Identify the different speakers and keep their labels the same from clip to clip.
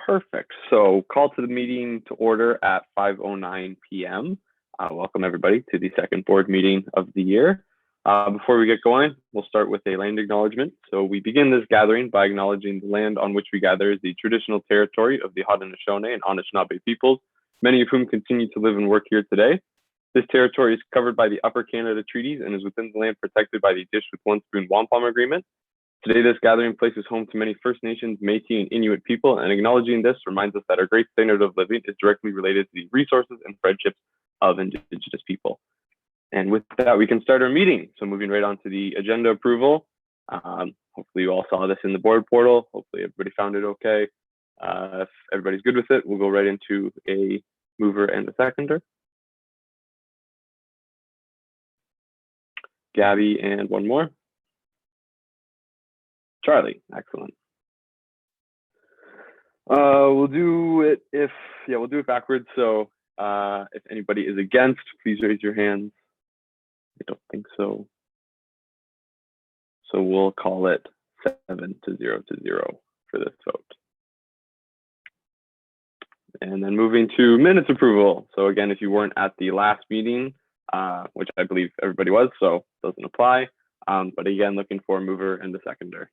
Speaker 1: Perfect. So call to the meeting to order at 5:09 p.m. Welcome everybody to the second board meeting of the year. Before we get going, we'll start with a land acknowledgement. So we begin this gathering by acknowledging the land on which we gather is the traditional territory of the Haudenosaunee and Anishinaabe peoples, many of whom continue to live and work here today. This territory is covered by the Upper Canada Treaties and is within the land protected by the Dish with One Spoon Wampum Agreement. Today, this gathering place is home to many First Nations, Métis, and Inuit people, and acknowledging this reminds us that our great standard of living is directly related to the resources and friendships of Indigenous people. And with that, we can start our meeting. So moving right on to the agenda approval. Hopefully you all saw this in the board portal. Hopefully everybody found it okay. If everybody's good with it, we'll go right into a mover and a seconder. Gabby and one more. Charlie, excellent. We'll do it backwards. So if anybody is against, please raise your hands. I don't think so. So we'll call it 7-0 for this vote. And then moving to minutes approval. So again, if you weren't at the last meeting, which I believe everybody was, so doesn't apply. But again, looking for a mover and a seconder.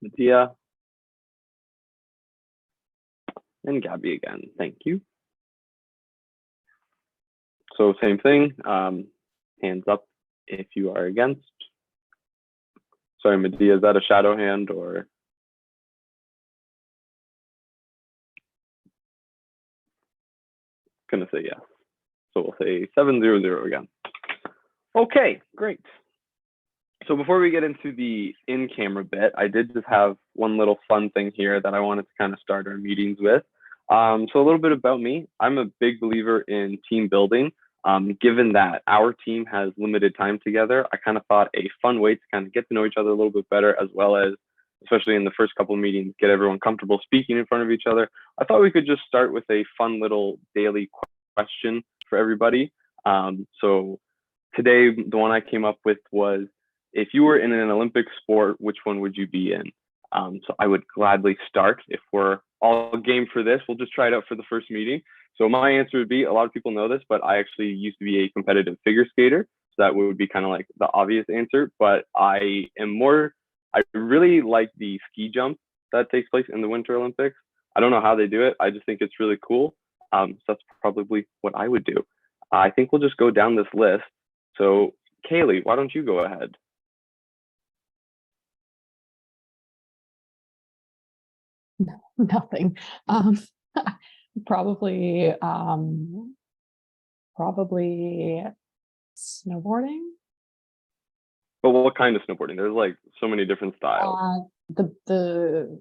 Speaker 1: Mattia. And Gabby again, thank you. So same thing, hands up if you are against. Sorry, Medea, is that a shadow hand or? Gonna say yes. So we'll say 7-0 again. Okay, great. So before we get into the in-camera bit, I did just have one little fun thing here that I wanted to kind of start our meetings with. So a little bit about me. I'm a big believer in team building. Given that our team has limited time together, I kind of thought a fun way to kind of get to know each other a little bit better, as well as, especially in the first couple of meetings, get everyone comfortable speaking in front of each other. I thought we could just start with a fun little daily question for everybody. So today, the one I came up with was, if you were in an Olympic sport, which one would you be in? So I would gladly start. If we're all game for this, we'll just try it out for the first meeting. So my answer would be, a lot of people know this, but I actually used to be a competitive figure skater. So that would be kind of like the obvious answer, but I really like the ski jump that takes place in the Winter Olympics. I don't know how they do it. I just think it's really cool. So that's probably what I would do. I think we'll just go down this list. So Kaylee, why don't you go ahead?
Speaker 2: Nothing. Probably snowboarding.
Speaker 1: But what kind of snowboarding? There's like so many different styles.
Speaker 2: The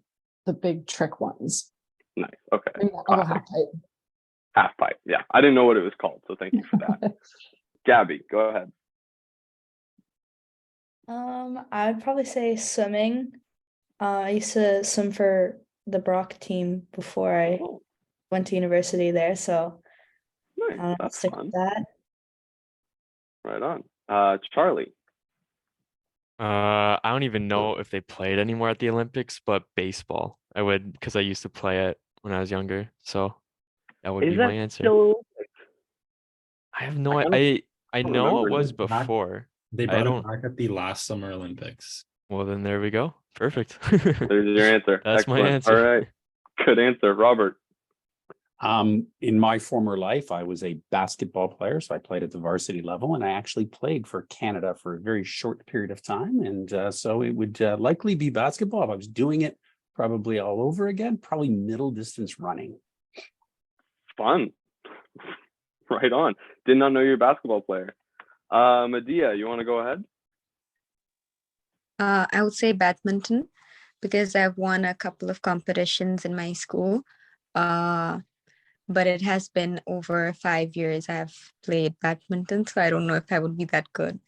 Speaker 2: big trick ones.
Speaker 1: Nice. Okay.
Speaker 2: I'll go half pipe.
Speaker 1: Half pipe. Yeah, I didn't know what it was called, so thank you for that. Gabby, go ahead.
Speaker 3: I'd probably say swimming. I used to swim for the Brock team before I went to university there, so
Speaker 1: nice.
Speaker 3: I'll stick with that.
Speaker 1: Right on. Charlie.
Speaker 4: I don't even know if they played anymore at the Olympics, but baseball. I would, because I used to play it when I was younger, so that would be my answer. I have no idea. I know it was before.
Speaker 5: They brought it back at the last Summer Olympics.
Speaker 4: Well, then there we go. Perfect.
Speaker 1: There's your answer.
Speaker 4: That's
Speaker 1: excellent.
Speaker 4: my answer.
Speaker 1: All right. Good answer, Robert.
Speaker 6: In my former life, I was a basketball player, so I played at the varsity level, and I actually played for Canada for a very short period of time. And so it would likely be basketball. If I was doing it probably all over again, probably middle distance running.
Speaker 1: Fun. Right on. Did not know you're a basketball player. Medea, you want to go ahead?
Speaker 7: I would say badminton, because I've won a couple of competitions in my school. But it has been over 5 years I've played badminton, so I don't know if I would be that good.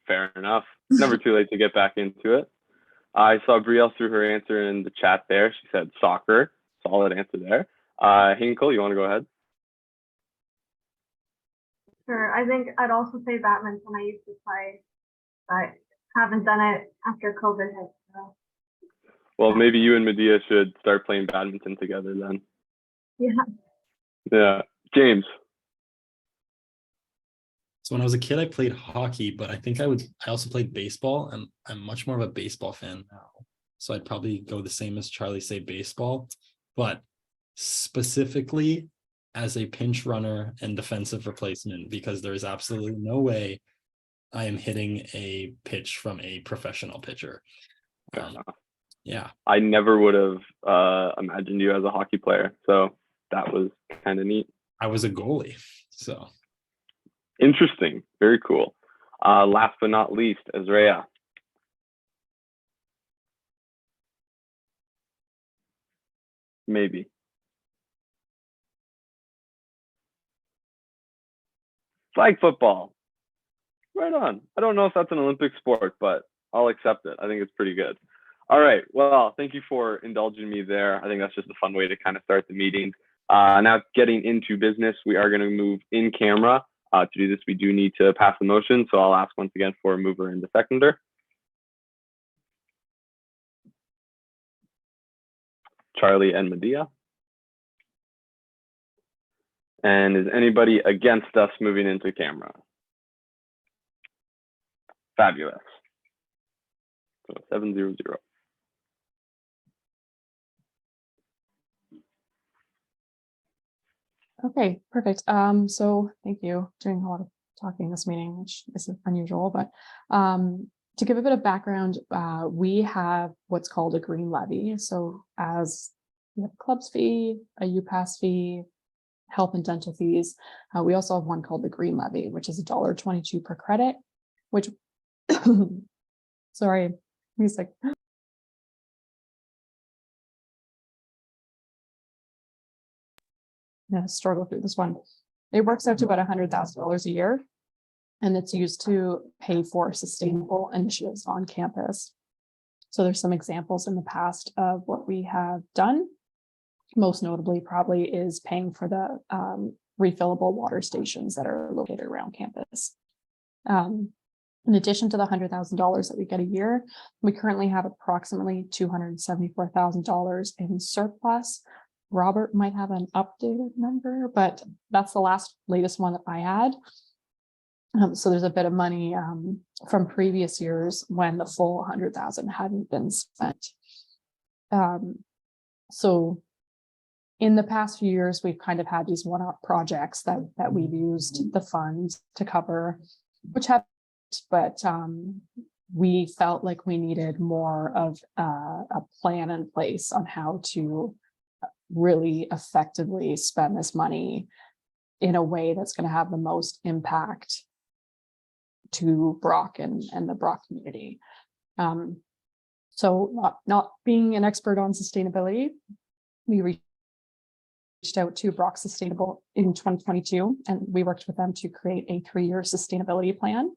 Speaker 1: Fair enough. Never too late to get back into it. I saw Brielle threw her answer in the chat there. She said soccer. Solid answer there. Hinkle, you want to go ahead?
Speaker 8: Sure. I think I'd also say badminton. I used to play, but haven't done it after COVID hit. So.
Speaker 1: Well, maybe you and Medea should start playing badminton together then.
Speaker 8: Yeah.
Speaker 1: Yeah. James.
Speaker 5: So when I was a kid, I played hockey, but I think I also played baseball, and I'm much more of a baseball fan now. So I'd probably go the same as Charlie, say baseball, but specifically as a pinch runner and defensive replacement, because there is absolutely no way I am hitting a pitch from a professional pitcher. Yeah.
Speaker 1: I never would have imagined you as a hockey player. So that was kind of neat.
Speaker 5: I was a goalie. So
Speaker 1: interesting. Very cool. Last but not least, Azrea. Maybe. Flag football. Right on. I don't know if that's an Olympic sport, but I'll accept it. I think it's pretty good. All right. Well, thank you for indulging me there. I think that's just a fun way to kind of start the meeting. Now getting into business, we are going to move in camera. To do this, we do need to pass the motion. So I'll ask once again for a mover and a seconder. Charlie and Medea. And is anybody against us moving into camera? Fabulous. So 700.
Speaker 2: Okay, perfect. So thank you. Doing a lot of talking this meeting, which is unusual, but to give a bit of background, we have what's called a green levy. So as we have a clubs fee, a UPass fee, health and dental fees, we also have one called the green levy, which is $1.22 per credit, which sorry, music. Yeah, struggle through this one. It works out to about $100,000 a year, and it's used to pay for sustainable initiatives on campus. So there's some examples in the past of what we have done. Most notably probably is paying for the refillable water stations that are located around campus. In addition to the $100,000 that we get a year, we currently have approximately $274,000 in surplus. Robert might have an updated number, but that's the latest one that I had. So there's a bit of money from previous years when the full 100,000 hadn't been spent. So in the past few years, we've kind of had these one-off projects that we've used the funds to cover, which have, but we felt like we needed more of a plan in place on how to really effectively spend this money in a way that's going to have the most impact to Brock and the Brock community. So not being an expert on sustainability, we reached out to Brock Sustainable in 2022, and we worked with them to create a 3-year sustainability plan.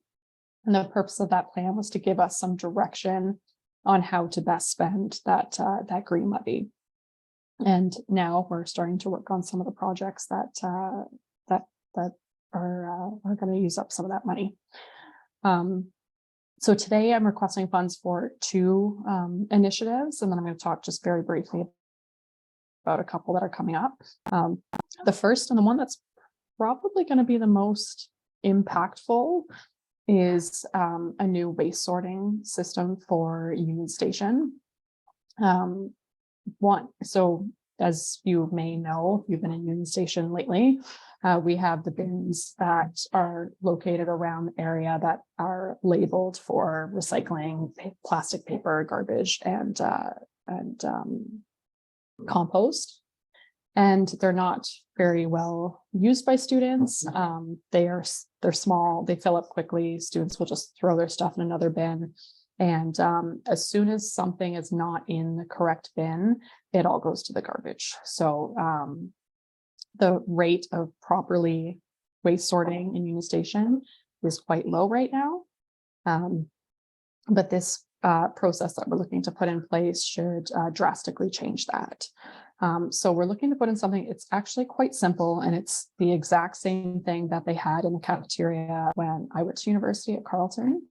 Speaker 2: And the purpose of that plan was to give us some direction on how to best spend that green levy. And now we're starting to work on some of the projects that are going to use up some of that money. So today I'm requesting funds for 2 initiatives, and then I'm going to talk just very briefly about a couple that are coming up. The first, and the one that's probably going to be the most impactful, is a new waste sorting system for Union Station. So as you may know, if you've been in Union Station lately, we have the bins that are located around the area that are labeled for recycling, plastic, paper, garbage, and compost. And they're not very well used by students. They're small, they fill up quickly. Students will just throw their stuff in another bin. And as soon as something is not in the correct bin, it all goes to the garbage. So the rate of properly waste sorting in Union Station is quite low right now. But this process that we're looking to put in place should drastically change that. So we're looking to put in something, it's actually quite simple, and it's the exact same thing that they had in the cafeteria when I went to university at Carleton.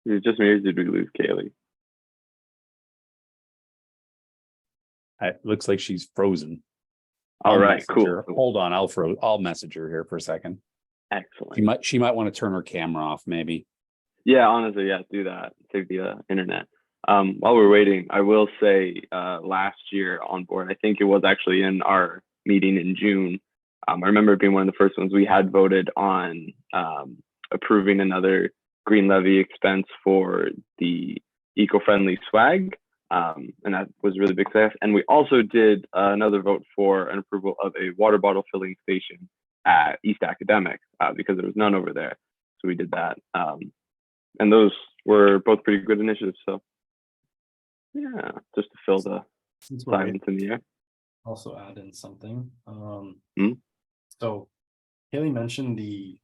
Speaker 1: Is it just me or did we lose Kaylee?
Speaker 6: It looks like she's frozen.
Speaker 1: All
Speaker 6: I'll
Speaker 1: right,
Speaker 6: message
Speaker 1: cool.
Speaker 6: her. Hold on, I'll message her here for a second.
Speaker 1: Excellent.
Speaker 6: She might want to turn her camera off, maybe.
Speaker 1: Yeah, honestly, yeah, do that. Save the internet. While we're waiting, I will say last year on board, I think it was actually in our meeting in June. I remember it being one of the first ones we had voted on approving another green levy expense for the eco-friendly swag. And that was really big success. And we also did another vote for an approval of a water bottle filling station at East Academic because there was none over there. So we did that. And those were both pretty good initiatives. So yeah, just to fill the
Speaker 5: Since we're
Speaker 1: silence in the air.
Speaker 5: also add in something.
Speaker 1: Hmm?
Speaker 5: So Haley mentioned the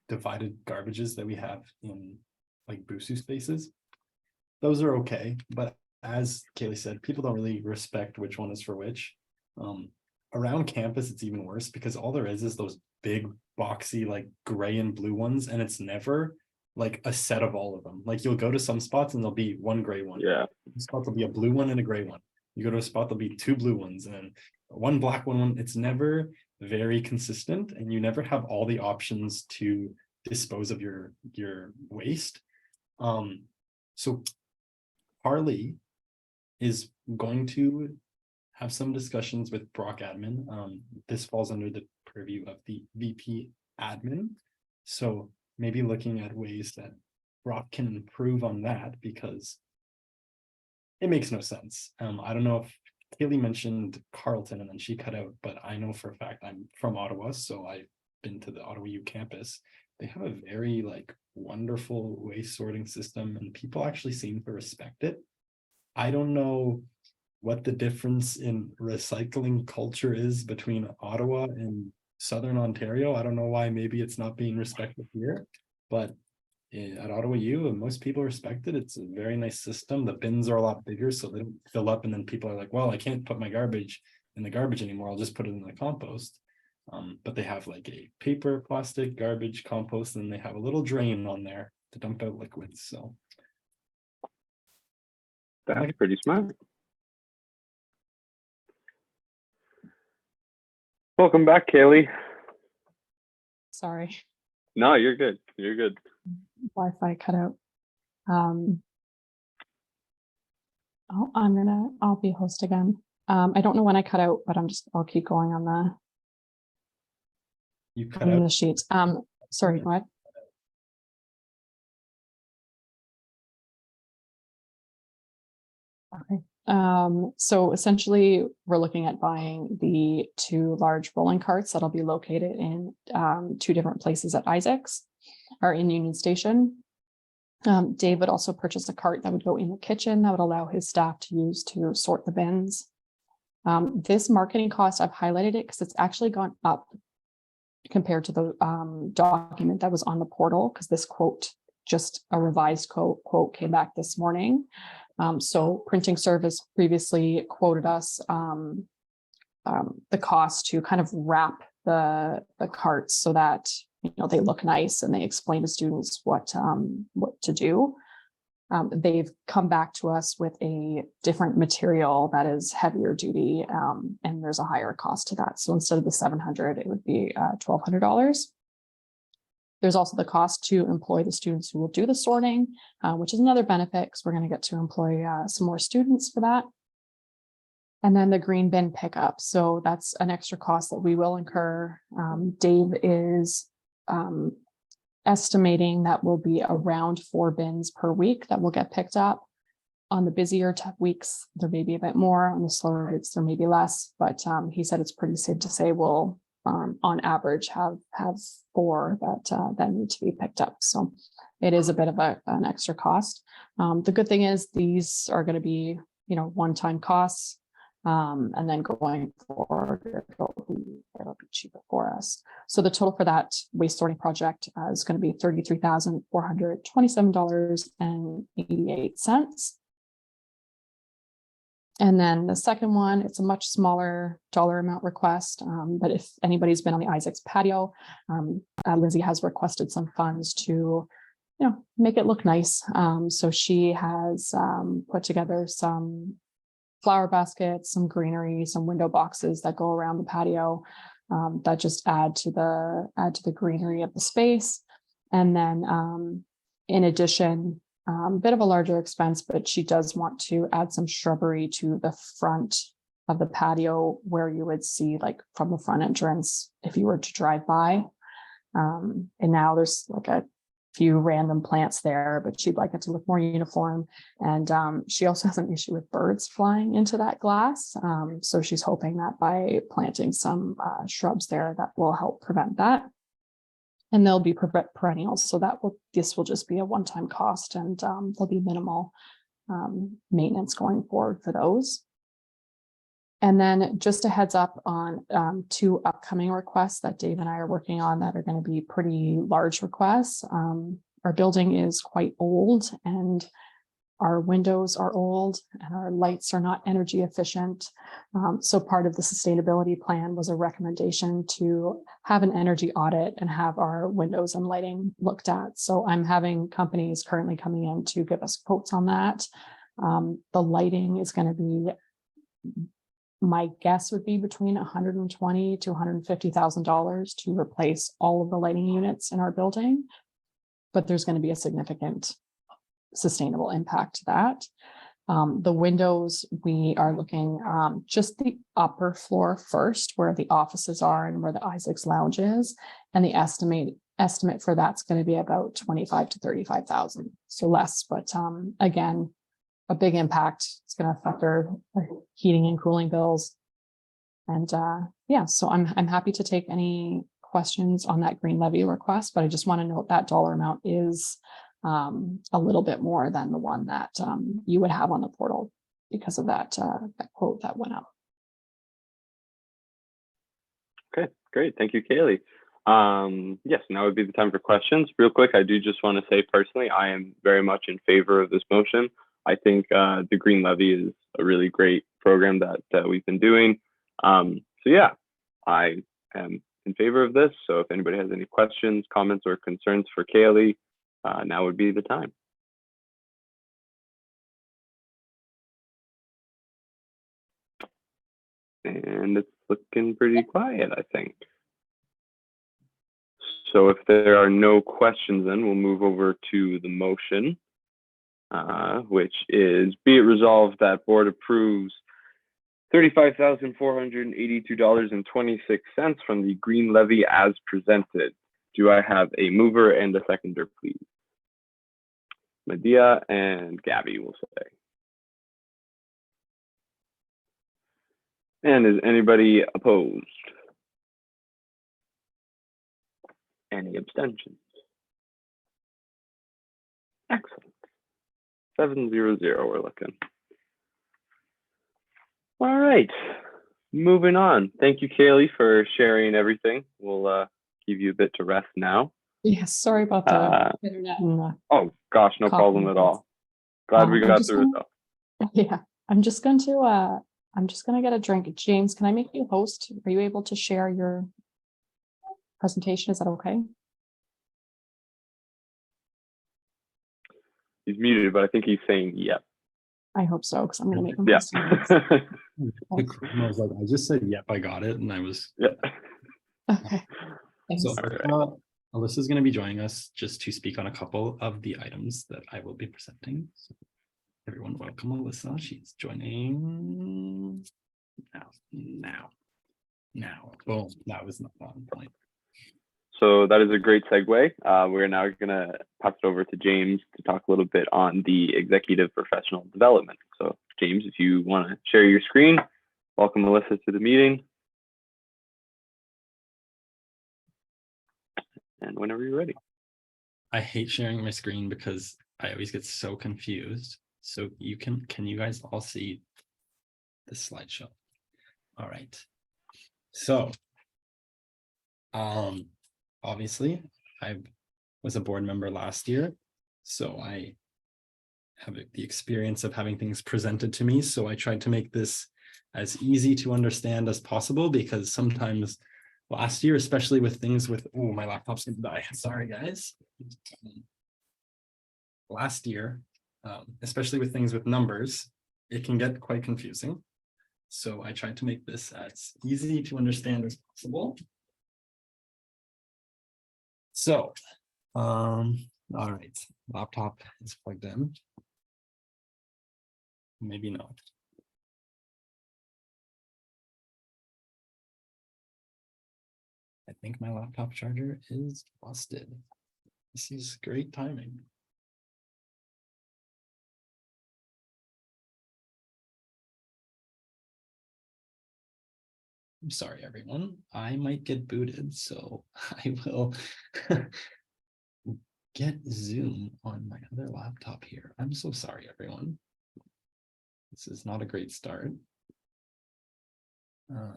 Speaker 5: divided garbages that we have in like BUSU spaces. Those are okay, but as Kaylee said, people don't really respect which one is for which. Around campus, it's even worse because all there is those big boxy like gray and blue ones, and it's never like a set of all of them. Like you'll go to some spots and there'll be one gray one.
Speaker 1: Yeah.
Speaker 5: Some spots will be a blue one and a gray one. You go to a spot, there'll be two blue ones and one black one. It's never very consistent, and you never have all the options to dispose of your waste. So Harley is going to have some discussions with Brock admin. This falls under the purview of the VP admin. So maybe looking at ways that Brock can improve on that, because it makes no sense. I don't know if Kaylee mentioned Carleton and then she cut out, but I know for a fact I'm from Ottawa, so I've been to the Ottawa U campus. They have a very like wonderful waste sorting system, and people actually seem to respect it. I don't know what the difference in recycling culture is between Ottawa and Southern Ontario. I don't know why maybe it's not being respected here, but at Ottawa U, most people respect it. It's a very nice system. The bins are a lot bigger, so they don't fill up, and then people are like, well, I can't put my garbage in the garbage anymore. I'll just put it in the compost. But they have like a paper, plastic, garbage, compost, and they have a little drain on there to dump out liquids. So
Speaker 1: That's pretty smart. Welcome back, Kaylee.
Speaker 2: Sorry,
Speaker 1: No, you're good. You're good.
Speaker 2: Wi-Fi cut out. Oh, I'll be host again. I don't know when I cut out, but I'll keep going on
Speaker 5: you cut
Speaker 2: the
Speaker 5: out.
Speaker 2: sheets. Sorry, what? Okay. So essentially we're looking at buying the 2 large rolling carts that'll be located in 2 different places at Isaac's or in Union Station. Dave would also purchase a cart that would go in the kitchen that would allow his staff to use to sort the bins. This marketing cost, I've highlighted it because it's actually gone up compared to the document that was on the portal, because this quote, just a revised quote came back this morning. So Printing Service previously quoted us the cost to kind of wrap the carts so that they look nice and they explain to students what to do. They've come back to us with a different material that is heavier duty, and there's a higher cost to that. So instead of the $700, it would be $1,200. There's also the cost to employ the students who will do the sorting, which is another benefit because we're going to get to employ some more students for that. And then the green bin pickup. So that's an extra cost that we will incur. Dave is estimating that will be around 4 bins per week that will get picked up. On the busier weeks, there may be a bit more. On the slower weeks, there may be less. But he said it's pretty safe to say we'll on average have 4 that need to be picked up. So it is a bit of an extra cost. The good thing is these are going to be one-time costs, and then going forward it'll be cheaper for us. So the total for that waste sorting project is going to be $33,427.88. And then the second one, it's a much smaller dollar amount request. But if anybody's been on the Isaac's patio, Lizzie has requested some funds to make it look nice. So she has put together some flower baskets, some greenery, some window boxes that go around the patio that just add to the greenery of the space. And then in addition, a bit of a larger expense, but she does want to add some shrubbery to the front of the patio where you would see like from the front entrance if you were to drive by. And now there's like a few random plants there, but she'd like it to look more uniform. And she also has an issue with birds flying into that glass. So she's hoping that by planting some shrubs there, that will help prevent that. And they'll be perennials. So this will just be a one-time cost, and there'll be minimal maintenance going forward for those. And then just a heads up on 2 upcoming requests that Dave and I are working on that are going to be pretty large requests. Our building is quite old, and our windows are old, and our lights are not energy efficient. So part of the sustainability plan was a recommendation to have an energy audit and have our windows and lighting looked at. So I'm having companies currently coming in to give us quotes on that. The lighting is going to be, my guess would be between $120,000 to $150,000 to replace all of the lighting units in our building. But there's going to be a significant sustainable impact to that. The windows, we are looking just the upper floor first, where the offices are and where the Isaac's Lounge is. And the estimate for that's going to be about $25,000 to $35,000. So less, but again, a big impact. It's going to affect our heating and cooling bills. And yeah, so I'm happy to take any questions on that green levy request, but I just want to note that dollar amount is a little bit more than the one that you would have on the portal because of that quote that went up.
Speaker 1: Okay, great. Thank you, Kaylee. Yes, now would be the time for questions. Real quick, I do just want to say personally, I am very much in favor of this motion. I think the Green Levy is a really great program that we've been doing. So yeah, I am in favor of this. So if anybody has any questions, comments, or concerns for Kaylee, now would be the time. And it's looking pretty quiet, I think. So if there are no questions, then we'll move over to the motion, which is, be it resolved that board approves $35,482.26 from the Green Levy as presented. Do I have a mover and a seconder, please? Medea and Gabby will say. And is anybody opposed? Any abstentions? Excellent. 7-0-0 we're looking. All right, moving on. Thank you, Kaylee, for sharing everything. We'll give you a bit to rest now.
Speaker 2: Yes, sorry about the internet and
Speaker 1: oh gosh, no problem at all. Glad we got through it though.
Speaker 2: Yeah, I'm just going to get a drink. James, can I make you host? Are you able to share your presentation? Is that okay?
Speaker 1: He's muted, but I think he's saying yep.
Speaker 2: I hope so, because I'm going to make him.
Speaker 1: Yeah.
Speaker 5: I was like, I just said, yep, I got it. And I was.
Speaker 1: Yeah.
Speaker 2: Okay. Thanks.
Speaker 5: So Alyssa's going to be joining us just to speak on a couple of the items that I will be presenting. So everyone, welcome Alyssa. She's joining now. Boom. That was not on point.
Speaker 1: So that is a great segue. We're now going to pass it over to James to talk a little bit on the executive professional development. So James, if you want to share your screen, welcome Alyssa to the meeting. And whenever you're ready.
Speaker 5: I hate sharing my screen because I always get so confused. So can you guys all see the slideshow? All right. So, obviously, I was a board member last year, so I have the experience of having things presented to me. So I tried to make this as easy to understand as possible, because sometimes last year, especially with things with, oh, my laptop's gonna die. Sorry, guys. last year, especially with things with numbers, it can get quite confusing. So I tried to make this as easy to understand as possible. So, all right, laptop is plugged in. Maybe not. I think my laptop charger is busted. This is great timing. I'm sorry, everyone. I might get booted, so I will get Zoom on my other laptop here. I'm so sorry, everyone. This is not a great start. I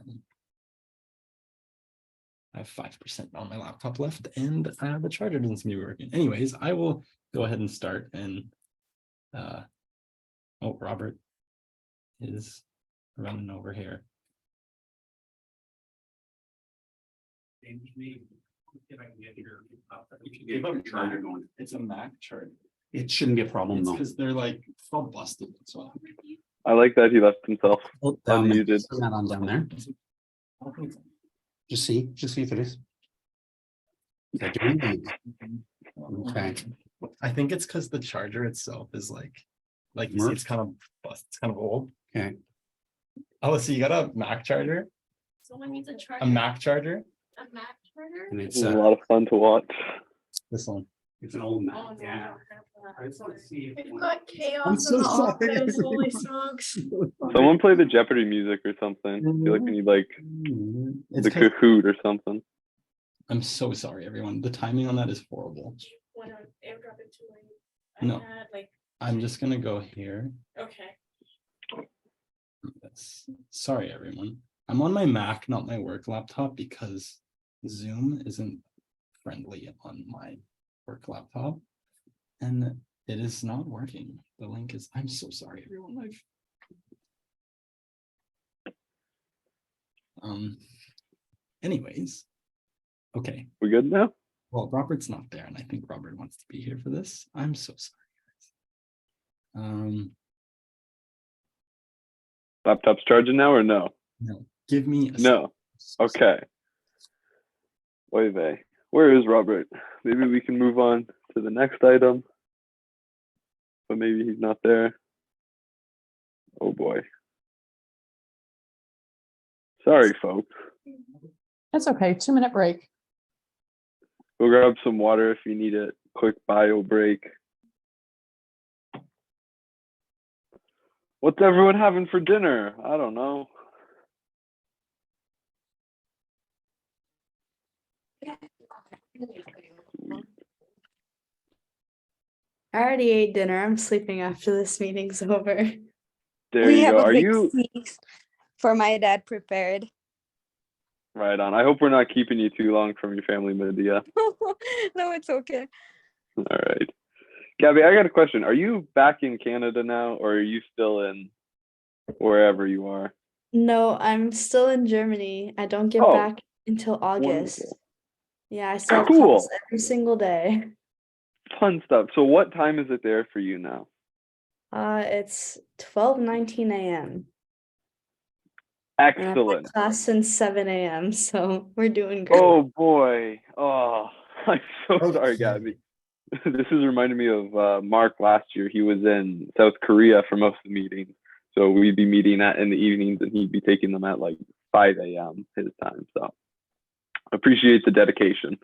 Speaker 5: have 5% on my laptop left, and the charger doesn't seem to be working. Anyways, I will go ahead and start. And oh, Robert is running over here. It's a Mac charger.
Speaker 6: It shouldn't be a problem though.
Speaker 5: Because they're like all busted. So
Speaker 1: I like that he left himself
Speaker 6: Down there.
Speaker 1: unmuted.
Speaker 6: Turn that on down there. Just see if it is. Is that doing it? Okay.
Speaker 5: I think it's because the charger itself is like you see, it's kind of busted. It's kind of old.
Speaker 6: Okay.
Speaker 5: Oh, so you got a Mac charger?
Speaker 9: Someone needs a charger.
Speaker 5: A Mac charger?
Speaker 9: A Mac charger?
Speaker 6: And
Speaker 1: This
Speaker 6: it's
Speaker 1: is a lot of fun to watch.
Speaker 5: This one.
Speaker 6: it's an old
Speaker 9: Oh,
Speaker 6: Mac.
Speaker 9: no,
Speaker 6: Yeah.
Speaker 9: I don't have
Speaker 6: I just want to see
Speaker 9: that.
Speaker 6: if
Speaker 9: We've got
Speaker 6: I'm
Speaker 9: chaos
Speaker 6: so
Speaker 9: in the
Speaker 6: sorry.
Speaker 9: office. Holy smokes.
Speaker 1: Someone play the Jeopardy music or something. I feel like we need like
Speaker 5: It's
Speaker 1: the
Speaker 5: 'cause-
Speaker 1: Kahoot or something.
Speaker 5: I'm so sorry, everyone. The timing on that is horrible.
Speaker 9: When I airdrop it too late.
Speaker 5: No.
Speaker 9: I had like,
Speaker 5: I'm just gonna go here.
Speaker 9: okay.
Speaker 5: Sorry, everyone. I'm on my Mac, not my work laptop, because Zoom isn't friendly on my work laptop. And it is not working. The link is, I'm so sorry, everyone. Anyways. Okay.
Speaker 1: We good now?
Speaker 5: Well, Robert's not there, and I think Robert wants to be here for this. I'm so sorry, guys.
Speaker 1: Laptop's charging now or no?
Speaker 5: No, give me a
Speaker 1: No. Okay. Oy vey. Where is Robert? Maybe we can move on to the next item. But maybe he's not there. Oh boy. Sorry, folks.
Speaker 2: That's okay. 2-minute break.
Speaker 1: Go grab some water if you need it. Quick bio break. What's everyone having for dinner? I don't know.
Speaker 3: I already ate dinner. I'm sleeping after this meeting's over.
Speaker 1: There
Speaker 7: We
Speaker 1: you
Speaker 7: have
Speaker 1: go.
Speaker 7: a
Speaker 1: Are
Speaker 7: big
Speaker 1: you
Speaker 7: feast for my dad prepared.
Speaker 1: right on? I hope we're not keeping you too long from your family, Medea.
Speaker 7: No, it's okay.
Speaker 1: All right. Gabby, I got a question. Are you back in Canada now, or are you still in wherever you are?
Speaker 3: No, I'm still in Germany. I don't get
Speaker 1: Oh,
Speaker 3: back until August.
Speaker 1: wonderful.
Speaker 3: Yeah, I still have
Speaker 1: Cool.
Speaker 3: class every single day.
Speaker 1: Fun stuff. So what time is it there for you now?
Speaker 3: It's 12:19 a.m. And I've had
Speaker 1: Excellent.
Speaker 3: class since 7 a.m. So we're doing great.
Speaker 1: Oh boy. Oh, I'm so sorry,
Speaker 5: Okay.
Speaker 1: Gabby. This is reminding me of Mark last year. He was in South Korea for most of the meetings. So we'd be meeting in the evenings and he'd be taking them at like 5 a.m. his time. So appreciate the dedication.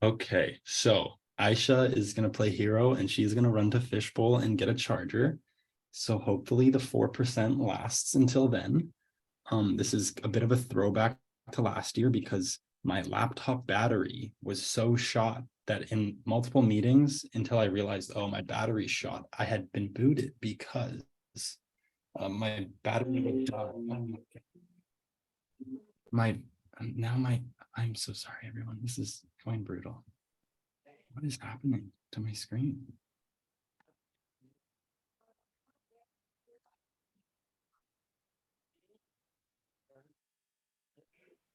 Speaker 5: Okay, so Aisha is gonna play hero and she's gonna run to Fishbowl and get a charger. So hopefully the 4% lasts until then. This is a bit of a throwback to last year because my laptop battery was so shot that in multiple meetings until I realized, oh, my battery's shot, I had been booted because my battery would die. I'm so sorry, everyone. This is going brutal. What is happening to my screen?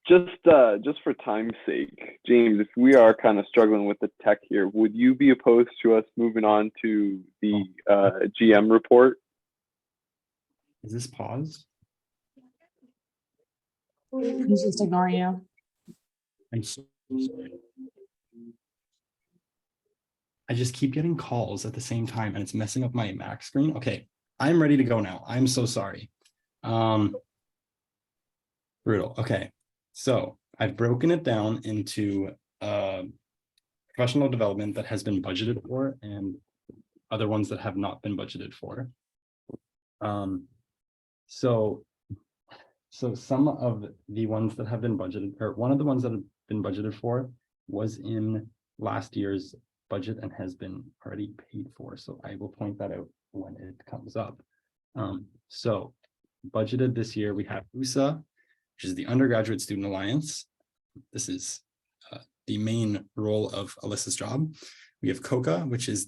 Speaker 1: just for time's sake, James, if we are kind of struggling with the tech here, would you be opposed to us moving on to the GM report?
Speaker 5: Is this paused?
Speaker 2: He's just ignoring you.
Speaker 5: I'm so sorry. I just keep getting calls at the same time and it's messing up my Mac screen. Okay, I'm ready to go now. I'm so sorry. Brutal. Okay, so I've broken it down into professional development that has been budgeted for and other ones that have not been budgeted for. So some of the ones that have been budgeted, or one of the ones that have been budgeted for was in last year's budget and has been already paid for. So I will point that out when it comes up. So budgeted this year, we have BUSA, which is the Undergraduate Student Alliance. This is the main role of Alyssa's job. We have COCA, which is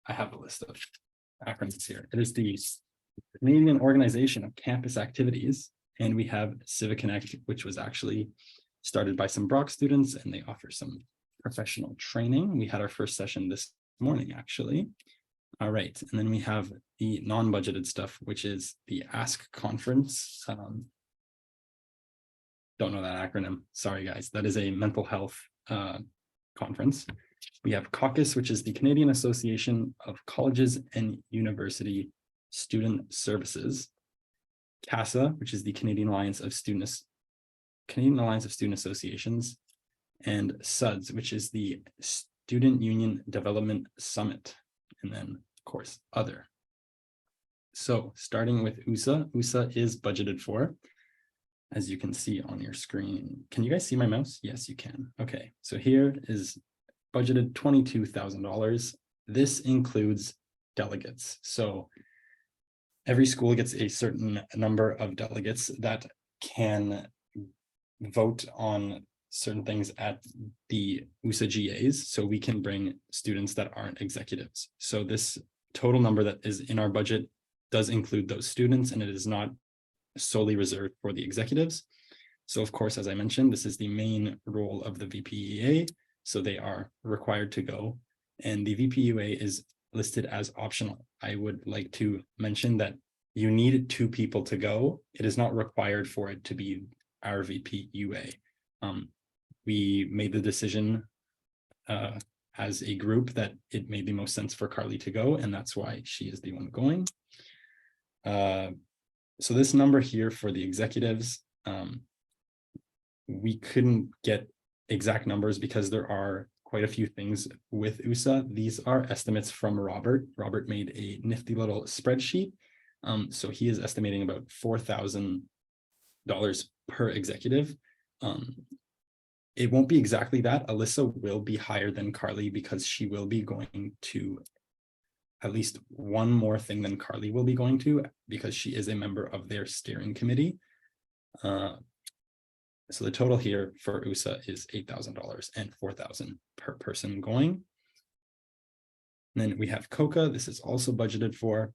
Speaker 5: I have a list of acronyms here. It is the Canadian Organization of Campus Activities. And we have Civic Connect, which was actually started by some Brock students, and they offer some professional training. We had our first session this morning, actually. All right, and then we have the non-budgeted stuff, which is the Ask Conference. Don't know that acronym. Sorry, guys. That is a mental health conference. We have Caucus, which is the Canadian Association of Colleges and University Student Services. CASA, which is the Canadian Alliance of Student Associations, and SUDS, which is the Student Union Development Summit, and then of course other. So starting with USA is budgeted for, as you can see on your screen. Can you guys see my mouse? Yes, you can. Okay, so here is budgeted $22,000. This includes delegates. So every school gets a certain number of delegates that can vote on certain things at the USA GAs, so we can bring students that aren't executives. So this total number that is in our budget does include those students, and it is not solely reserved for the executives. So of course, as I mentioned, this is the main role of the VPEA, so they are required to go, and the VPUA is listed as optional. I would like to mention that you need 2 people to go. It is not required for it to be our VPUA. We made the decision as a group that it made the most sense for Carly to go, and that's why she is the one going. So this number here for the executives, we couldn't get exact numbers because there are quite a few things with USA. These are estimates from Robert. Robert made a nifty little spreadsheet. So he is estimating about $4,000 per executive. It won't be exactly that. Alyssa will be higher than Carly because she will be going to at least one more thing than Carly will be going to, because she is a member of their steering committee. So the total here for USA is $8,000 and $4,000 per person going. And then we have COCA. This is also budgeted for.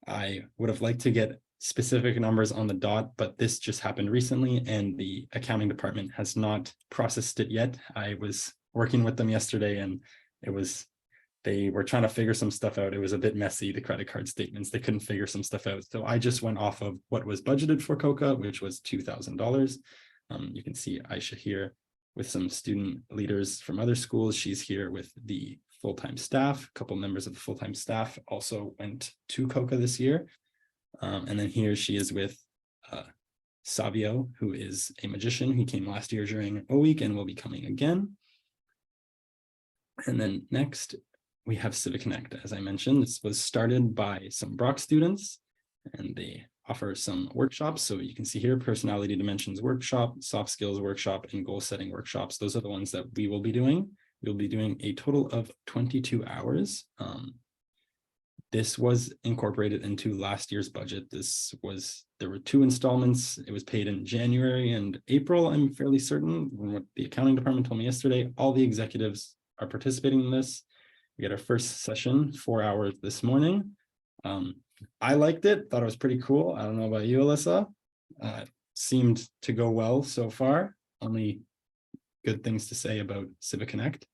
Speaker 5: I would have liked to get specific numbers on the dot, but this just happened recently and the accounting department has not processed it yet. I was working with them yesterday and they were trying to figure some stuff out. It was a bit messy, the credit card statements, they couldn't figure some stuff out. So I just went off of what was budgeted for COCA, which was $2,000. You can see Aisha here with some student leaders from other schools. She's here with the full-time staff. A couple members of the full-time staff also went to COCA this year. And then here she is with Savio, who is a magician. He came last year during O Week and will be coming again. And then next, we have Civic Connect. As I mentioned, this was started by some Brock students, and they offer some workshops. So you can see here, personality dimensions workshop, soft skills workshop, and goal setting workshops. Those are the ones that we will be doing. We'll be doing a total of 22 hours. This was incorporated into last year's budget. There were 2 installments. It was paid in January and April, I'm fairly certain. What the accounting department told me yesterday, all the executives are participating in this. We had our first session, 4 hours this morning. I liked it, thought it was pretty cool. I don't know about you, Alyssa. Seemed to go well so far. only good things to say about Civic Connect.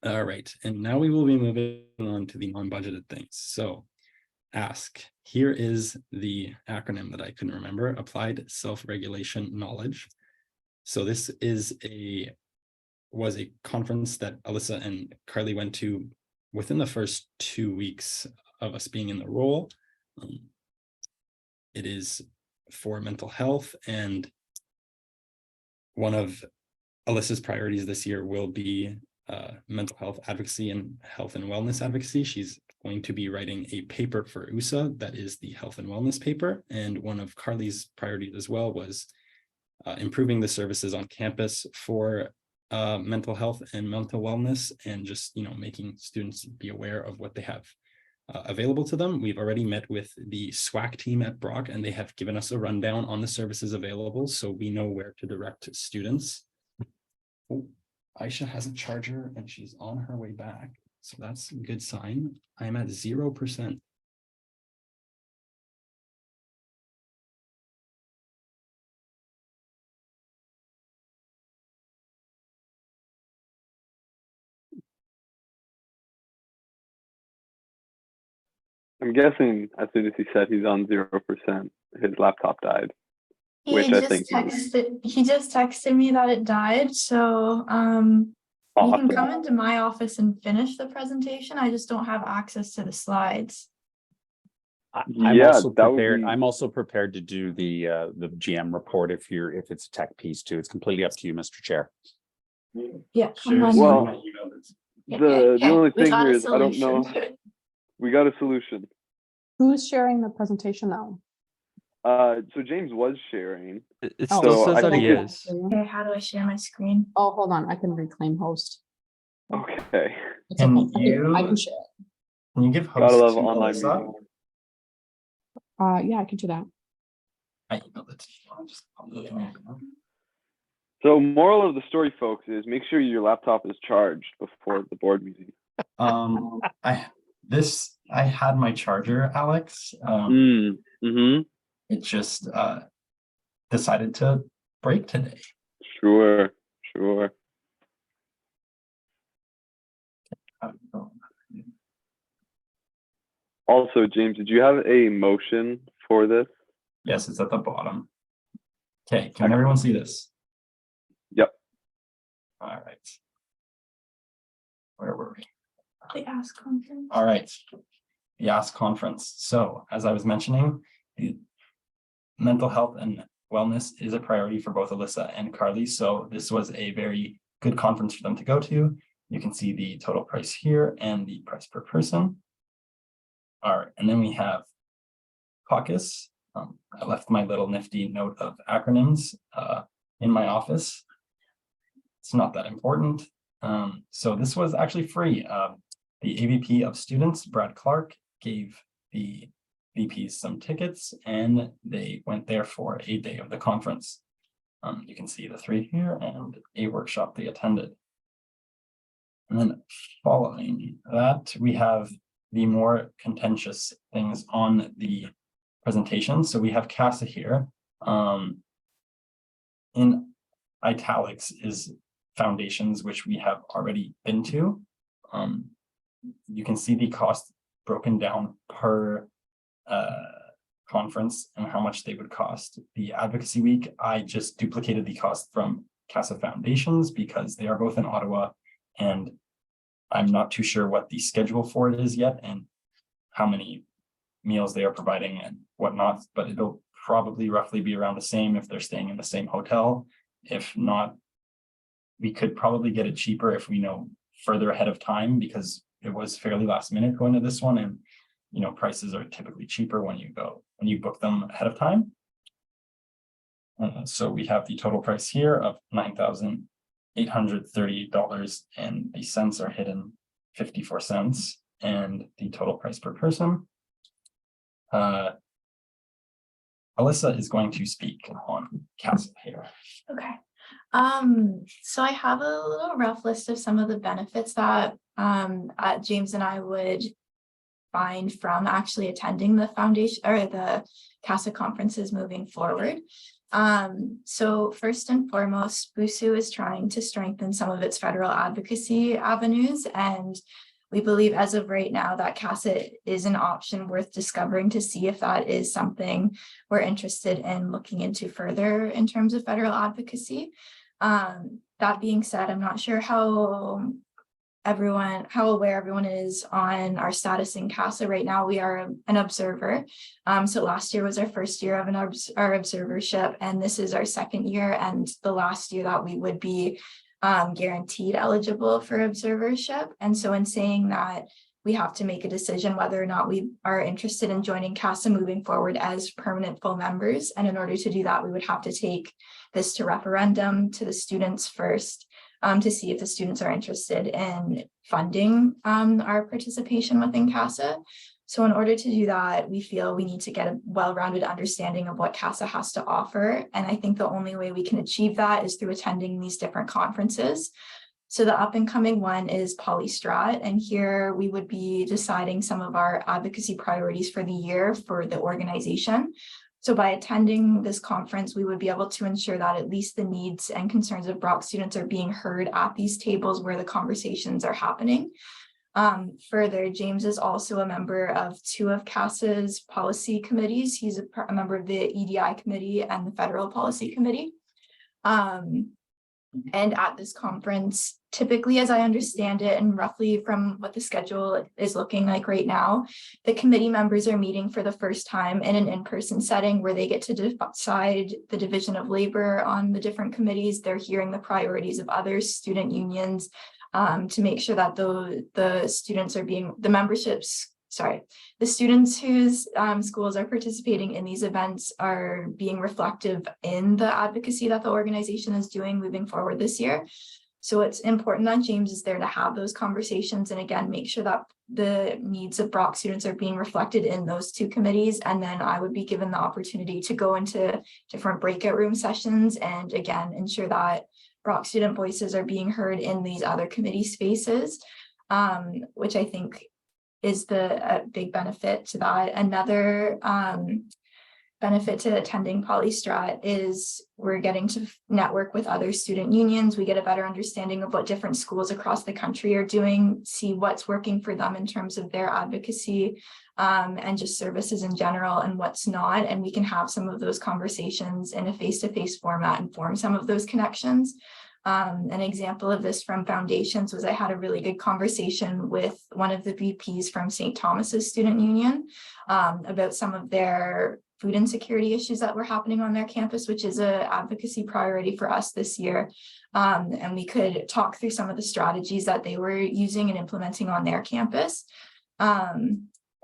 Speaker 5: All right, and now we will be moving on to the non-budgeted things. So ask, here is the acronym that I couldn't remember, Applied Self-Regulation Knowledge. So this was a conference that Alyssa and Carly went to within the first 2 weeks of us being in the role. It is for mental health, and one of Alyssa's priorities this year will be mental health advocacy and health and wellness advocacy. She's going to be writing a paper for USA, that is the health and wellness paper. And one of Carly's priorities as well was improving the services on campus for mental health and mental wellness, and just, making students be aware of what they have available to them. We've already met with the SWAC team at Brock, and they have given us a rundown on the services available, so we know where to direct students. Oh, Aisha has a charger and she's on her way back, so that's a good sign. I'm at 0%.
Speaker 1: I'm guessing as soon as he said he's on 0%, his laptop died. Which I think
Speaker 10: he just texted me that it died. So you can come into my office and finish the presentation. I just don't have access to the slides.
Speaker 6: I'm also prepared to do the GM report if it's a tech piece too. It's completely up to you, Mr. Chair.
Speaker 10: Yeah.
Speaker 1: Well, the only thing here is I don't know. We got a solution.
Speaker 2: Who's sharing the presentation now?
Speaker 1: So James was sharing.
Speaker 4: It still says that he is.
Speaker 10: Okay, how do I share my screen?
Speaker 2: Oh, hold on. I can reclaim host.
Speaker 1: Okay.
Speaker 2: It's okay. I can share it.
Speaker 5: Can you give host
Speaker 1: Gotta love
Speaker 5: to
Speaker 1: online
Speaker 5: Alyssa?
Speaker 1: meetings.
Speaker 2: Yeah, I can do that.
Speaker 5: I emailed it to you. I'll just probably email it.
Speaker 1: So moral of the story, folks, is make sure your laptop is charged before the board meeting.
Speaker 11: I had my charger, Alex. It just decided to break today.
Speaker 1: Sure. Also, James, did you have a motion for this?
Speaker 11: Yes, it's at the bottom. Okay, can everyone see this?
Speaker 1: Yep.
Speaker 11: All right. Where were we?
Speaker 10: The Ask conference.
Speaker 11: All right. The Ask conference. So as I was mentioning, the mental health and wellness is a priority for both Alyssa and Carly. So this was a very good conference for them to go to. You can see the total price here and the price per person. All right, and then we have caucus. I left my little nifty note of acronyms in my office. It's not that important. So this was actually free. The AVP of students, Brad Clark, gave the VPs some tickets and they went there for a day of the conference. You can see the 3 here and a workshop they attended. And then following that, we have the more contentious things on the presentation. So we have CASA here. In italics is foundations, which we have already been to. You can see the cost broken down per conference and how much they would cost. The advocacy week, I just duplicated the cost from CASA Foundations because they are both in Ottawa and I'm not too sure what the schedule for it is yet and how many meals they are providing and whatnot, but it'll probably roughly be around the same if they're staying in the same hotel. If not, we could probably get it cheaper if we know further ahead of time because it was fairly last minute going to this one, and prices are typically cheaper when you book them ahead of time. So we have the total price here of $9,838 and the cents are hidden 54 cents and the total price per person. Alyssa is going to speak on CASA here.
Speaker 10: Okay. So I have a little rough list of some of the benefits that James and I would find from actually attending the foundation or the CASA conferences moving forward. So first and foremost, BUSU is trying to strengthen some of its federal advocacy avenues, and we believe as of right now that CASA is an option worth discovering to see if that is something we're interested in looking into further in terms of federal advocacy. That being said, I'm not sure how aware everyone is on our status in CASA right now. We are an observer. So last year was our first year of our observership, and this is our second year and the last year that we would be guaranteed eligible for observership. And so in saying that, we have to make a decision whether or not we are interested in joining CASA moving forward as permanent full members. And in order to do that, we would have to take this to referendum to the students first, to see if the students are interested in funding our participation within CASA. So in order to do that, we feel we need to get a well-rounded understanding of what CASA has to offer. And I think the only way we can achieve that is through attending these different conferences. So the up and coming one is Polystrat, and here we would be deciding some of our advocacy priorities for the year for the organization. So by attending this conference, we would be able to ensure that at least the needs and concerns of Brock students are being heard at these tables where the conversations are happening. Further, James is also a member of 2 of CASA's policy committees. He's a member of the EDI committee and the federal policy committee. And at this conference, typically, as I understand it, and roughly from what the schedule is looking like right now, the committee members are meeting for the first time in an in-person setting where they get to decide the division of labor on the different committees. They're hearing the priorities of other student unions to make sure that the students are being, the students whose schools are participating in these events are being reflective in the advocacy that the organization is doing moving forward this year. So it's important that James is there to have those conversations and again, make sure that the needs of Brock students are being reflected in those 2 committees. And then I would be given the opportunity to go into different breakout room sessions and again, ensure that Brock student voices are being heard in these other committee spaces, which I think is a big benefit to that. Another benefit to attending Polystrat is we're getting to network with other student unions. We get a better understanding of what different schools across the country are doing, see what's working for them in terms of their advocacy and just services in general and what's not. And we can have some of those conversations in a face-to-face format and form some of those connections. An example of this from Foundations was I had a really good conversation with one of the VPs from St. Thomas's Student Union about some of their food insecurity issues that were happening on their campus, which is an advocacy priority for us this year. And we could talk through some of the strategies that they were using and implementing on their campus.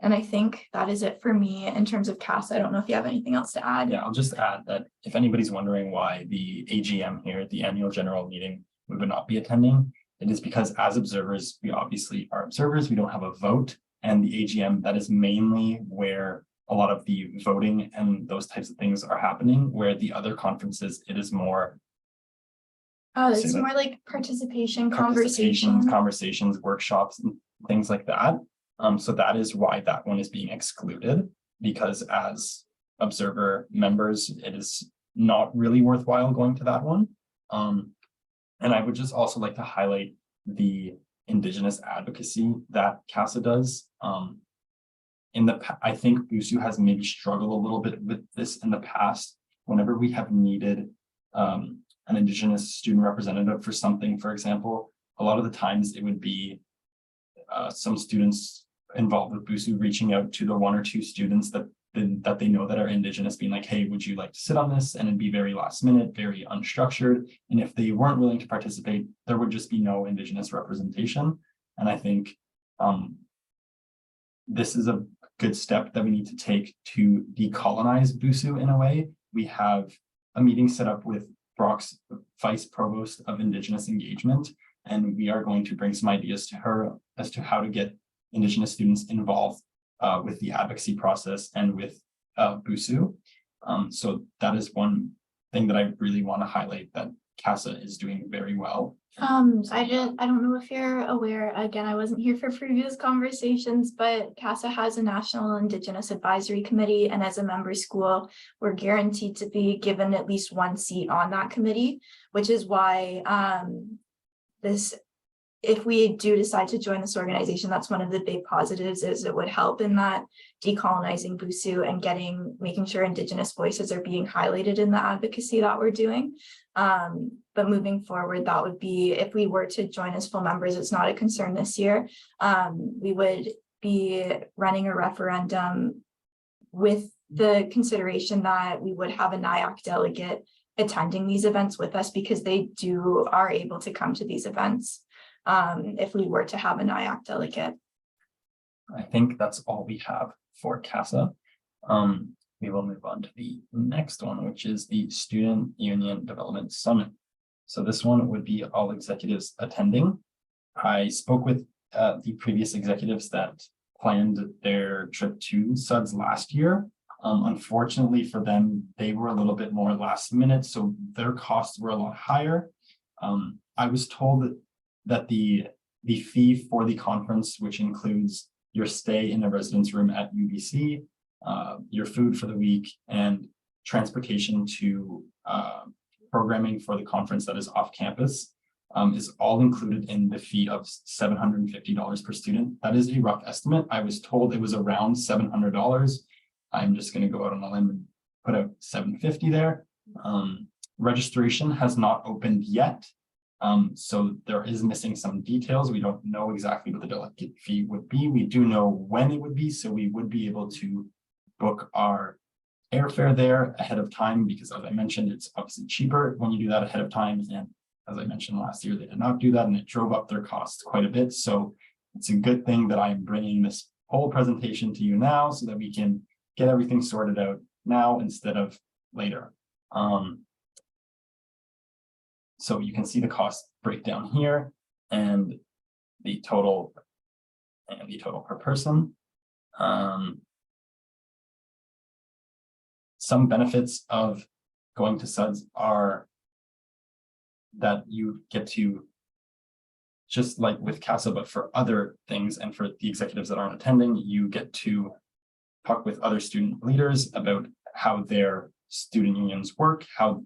Speaker 10: And I think that is it for me in terms of CASA. I don't know if you have anything else to add.
Speaker 11: Yeah, I'll just add that if anybody's wondering why the AGM here at the annual general meeting we would not be attending, it is because as observers, we obviously are observers. We don't have a vote, and the AGM, that is mainly where a lot of the voting and those types of things are happening, where the other conferences, it is more.
Speaker 10: It's more like participation, conversations,
Speaker 11: workshops, and things like that. So that is why that one is being excluded, because as observer members, it is not really worthwhile going to that one. And I would just also like to highlight the Indigenous advocacy that CASA does. I think BUSU has maybe struggled a little bit with this in the past. Whenever we have needed an Indigenous student representative for something, for example, a lot of the times it would be some students involved with BUSU reaching out to the 1 or 2 students that they know that are Indigenous, being like, hey, would you like to sit on this? And it'd be very last minute, very unstructured. And if they weren't willing to participate, there would just be no Indigenous representation. And I think this is a good step that we need to take to decolonize BUSU in a way. We have a meeting set up with Brock's Vice Provost of Indigenous Engagement, and we are going to bring some ideas to her as to how to get Indigenous students involved with the advocacy process and with BUSU. So that is one thing that I really want to highlight, that CASA is doing very well.
Speaker 10: I don't know if you're aware, again, I wasn't here for previous conversations, but CASA has a National Indigenous Advisory Committee, and as a member school, we're guaranteed to be given at least one seat on that committee, which is why if we do decide to join this organization, that's one of the big positives, is it would help in that decolonizing BUSU and making sure Indigenous voices are being highlighted in the advocacy that we're doing. But moving forward, that would be, if we were to join as full members, it's not a concern this year. We would be running a referendum with the consideration that we would have a NIAC delegate attending these events with us, because they are able to come to these events. If we were to have a NIAC delegate.
Speaker 11: I think that's all we have for CASA. We will move on to the next one, which is the Student Union Development Summit. So this one would be all executives attending. I spoke with the previous executives that planned their trip to SUDS last year. Unfortunately for them, they were a little bit more last minute, so their costs were a lot higher. I was told that the fee for the conference, which includes your stay in the residence room at UBC, your food for the week, and transportation to programming for the conference that is off campus, is all included in the fee of $750 per student. That is a rough estimate. I was told it was around $700. I'm just going to go out on a limb and put out $750 there. Registration has not opened yet. So there is missing some details. We don't know exactly what the delegate fee would be. We do know when it would be, so we would be able to book our airfare there ahead of time, because as I mentioned, it's obviously cheaper when you do that ahead of time. And as I mentioned last year, they did not do that, and it drove up their costs quite a bit. So it's a good thing that I'm bringing this whole presentation to you now, so that we can get everything sorted out now instead of later. So you can see the cost breakdown here and the total per person. Some benefits of going to SUDS are that you get to, just like with CASA, but for other things, and for the executives that aren't attending, you get to talk with other student leaders about how their student unions work, how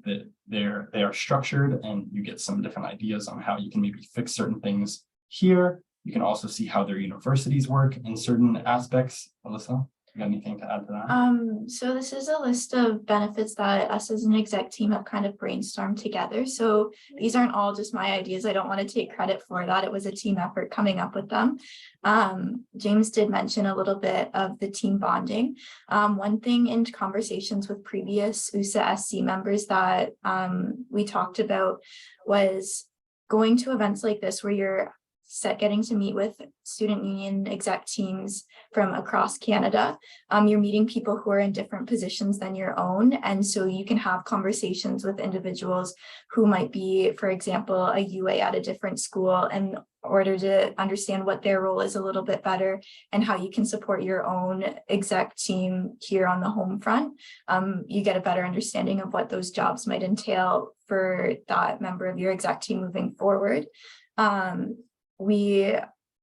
Speaker 11: they are structured, and you get some different ideas on how you can maybe fix certain things here. You can also see how their universities work in certain aspects. Alyssa, you got anything to add to that?
Speaker 10: So this is a list of benefits that us as an exec team have kind of brainstormed together. So these aren't all just my ideas. I don't want to take credit for that. It was a team effort coming up with them. James did mention a little bit of the team bonding. One thing in conversations with previous USA SC members that we talked about was going to events like this, where you're getting to meet with student union exec teams from across Canada. You're meeting people who are in different positions than your own. And so you can have conversations with individuals who might be, for example, a UA at a different school, in order to understand what their role is a little bit better and how you can support your own exec team here on the home front. You get a better understanding of what those jobs might entail for that member of your exec team moving forward. We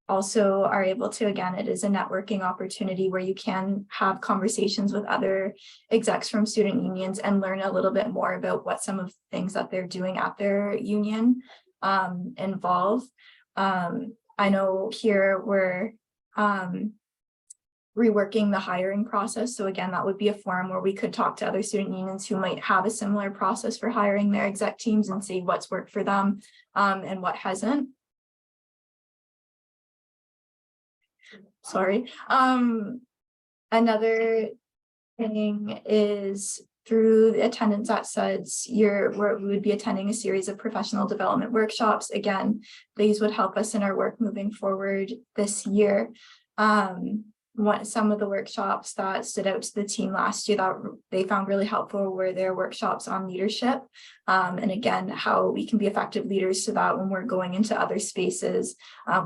Speaker 10: also are able to, again, it is a networking opportunity where you can have conversations with other execs from student unions and learn a little bit more about what some of the things that they're doing at their union involve. I know here we're reworking the hiring process. So again, that would be a forum where we could talk to other student unions who might have a similar process for hiring their exec teams and see what's worked for them and what hasn't. Sorry. Another thing is, through the attendance at SUDS, we would be attending a series of professional development workshops. Again, these would help us in our work moving forward this year. Some of the workshops that stood out to the team last year that they found really helpful were their workshops on leadership. And again, how we can be effective leaders, so that when we're going into other spaces,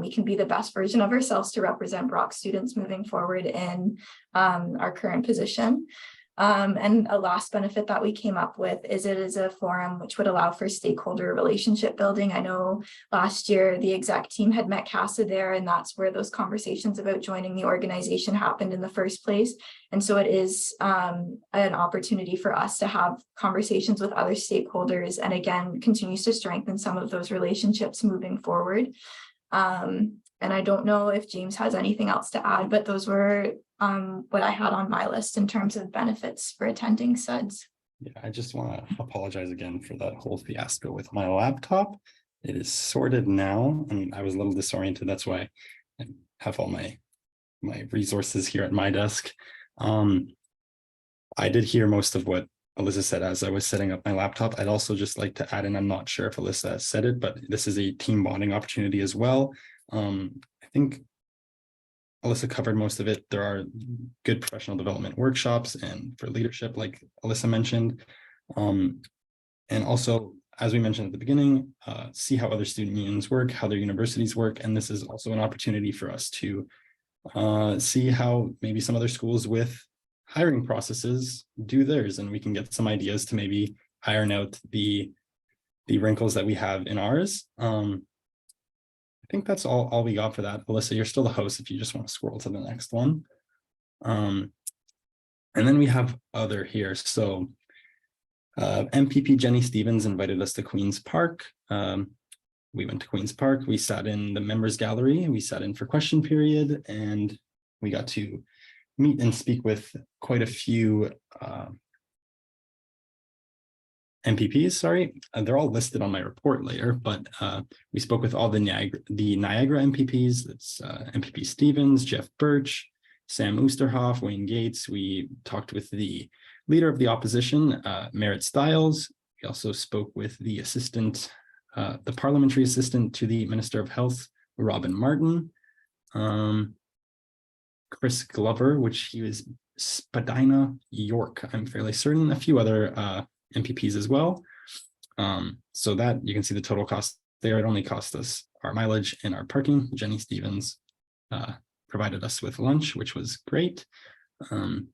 Speaker 10: we can be the best version of ourselves to represent Brock students moving forward in our current position. And a last benefit that we came up with is it is a forum which would allow for stakeholder relationship building. I know last year the exec team had met CASA there, and that's where those conversations about joining the organization happened in the first place. And so it is an opportunity for us to have conversations with other stakeholders, and again, continues to strengthen some of those relationships moving forward. And I don't know if James has anything else to add, but those were what I had on my list in terms of benefits for attending SUDS.
Speaker 5: Yeah, I just want to apologize again for that whole fiasco with my laptop. It is sorted now, and I was a little disoriented. That's why I have all my resources here at my desk. I did hear most of what Alyssa said as I was setting up my laptop. I'd also just like to add in, I'm not sure if Alyssa said it, but this is a team bonding opportunity as well. I think Alyssa covered most of it. There are good professional development workshops and for leadership, like Alyssa mentioned. And also, as we mentioned at the beginning, see how other student unions work, how their universities work. And this is also an opportunity for us to see how maybe some other schools with hiring processes do theirs, and we can get some ideas to maybe iron out the wrinkles that we have in ours. I think that's all we got for that. Alyssa, you're still the host if you just want to scroll to the next one. And then we have other here. So MPP Jenny Stevens invited us to Queen's Park. We went to Queen's Park. We sat in the members gallery. We sat in for question period, and we got to meet and speak with quite a few MPPs, sorry. They're all listed on my report later, but we spoke with all the Niagara MPPs. That's MPP Stevens, Jeff Birch, Sam Oosterhoff, Wayne Gates. We talked with the leader of the opposition, Merritt Stiles. We also spoke with the assistant, the parliamentary assistant to the Minister of Health, Robin Martin. Chris Glover, which he was Spadina York, I'm fairly certain, a few other MPPs as well. So that you can see the total cost there. It only cost us our mileage and our parking. Jenny Stevens provided us with lunch, which was great. And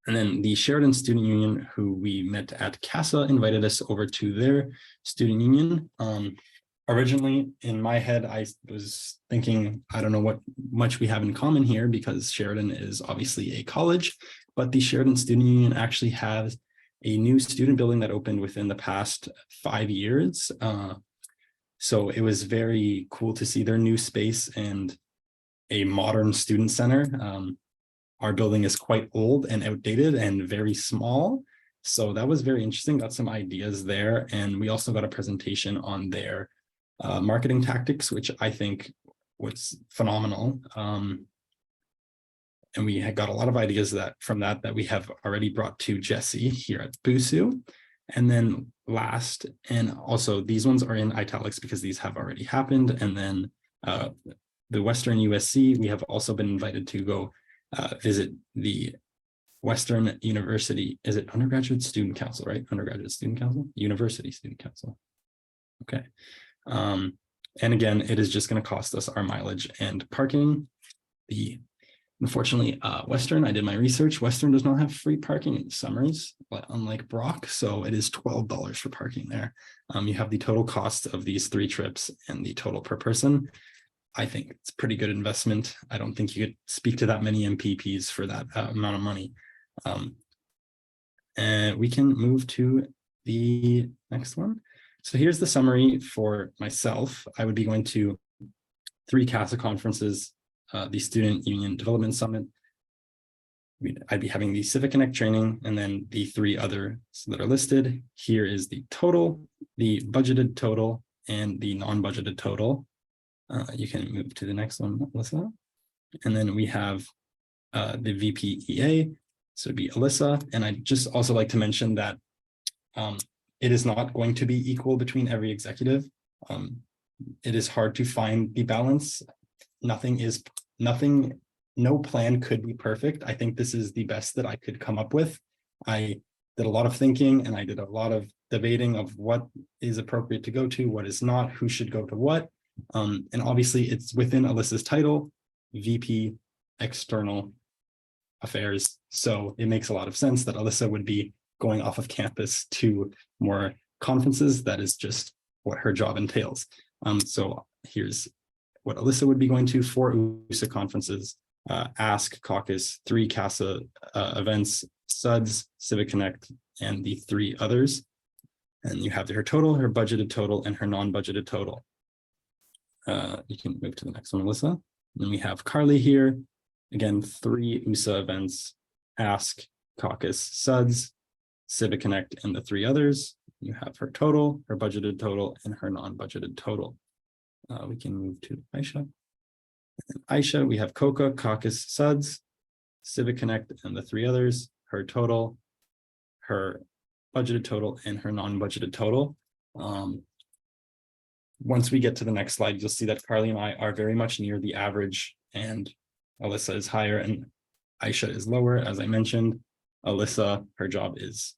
Speaker 5: then the Sheridan Student Union, who we met at CASA, invited us over to their student union. Originally, in my head, I was thinking, I don't know what much we have in common here, because Sheridan is obviously a college, but the Sheridan Student Union actually has a new student building that opened within the past 5 years. So it was very cool to see their new space and a modern student center. Our building is quite old and outdated and very small. So that was very interesting, got some ideas there. And we also got a presentation on their marketing tactics, which I think was phenomenal. And we had got a lot of ideas from that we have already brought to Jesse here at BUSU. And then last, and also these ones are in italics because these have already happened. And then the Western USC, we have also been invited to go visit the Western University. Is it Undergraduate Student Council, right? Undergraduate Student Council? University Student Council. Okay. And again, it is just going to cost us our mileage and parking. Unfortunately, Western, I did my research. Western does not have free parking in summers, unlike Brock. So it is $12 for parking there. You have the total cost of these 3 trips and the total per person. I think it's a pretty good investment. I don't think you could speak to that many MPPs for that amount of money. And we can move to the next one. So here's the summary for myself. I would be going to 3 CASA conferences, the Student Union Development Summit. I'd be having the Civic Connect training, and then the 3 others that are listed. Here is the total, the budgeted total, and the non-budgeted total. You can move to the next one, Alyssa. And then we have the VPEA, so it'd be Alyssa. And I'd just also like to mention that it is not going to be equal between every executive. It is hard to find the balance. No plan could be perfect. I think this is the best that I could come up with. I did a lot of thinking, and I did a lot of debating of what is appropriate to go to, what is not, who should go to what. And obviously it's within Alyssa's title, VP External affairs. So it makes a lot of sense that Alyssa would be going off of campus to more conferences. That is just what her job entails. So here's what Alyssa would be going to: 4 USA conferences, Ask, Caucus, 3 CASA events, SUDS, Civic Connect, and the 3 others. And you have her total, her budgeted total, and her non-budgeted total. You can move to the next one, Alyssa. And then we have Carly here. Again, 3 USA events, Ask, Caucus, SUDS, Civic Connect, and the 3 others. You have her total, her budgeted total, and her non-budgeted total. We can move to Aisha. And Aisha, we have COCA, Caucus, SUDS, Civic Connect, and the 3 others. Her total, her budgeted total, and her non-budgeted total. Once we get to the next slide, you'll see that Carly and I are very much near the average, and Alyssa is higher and Aisha is lower. As I mentioned, Alyssa, her job is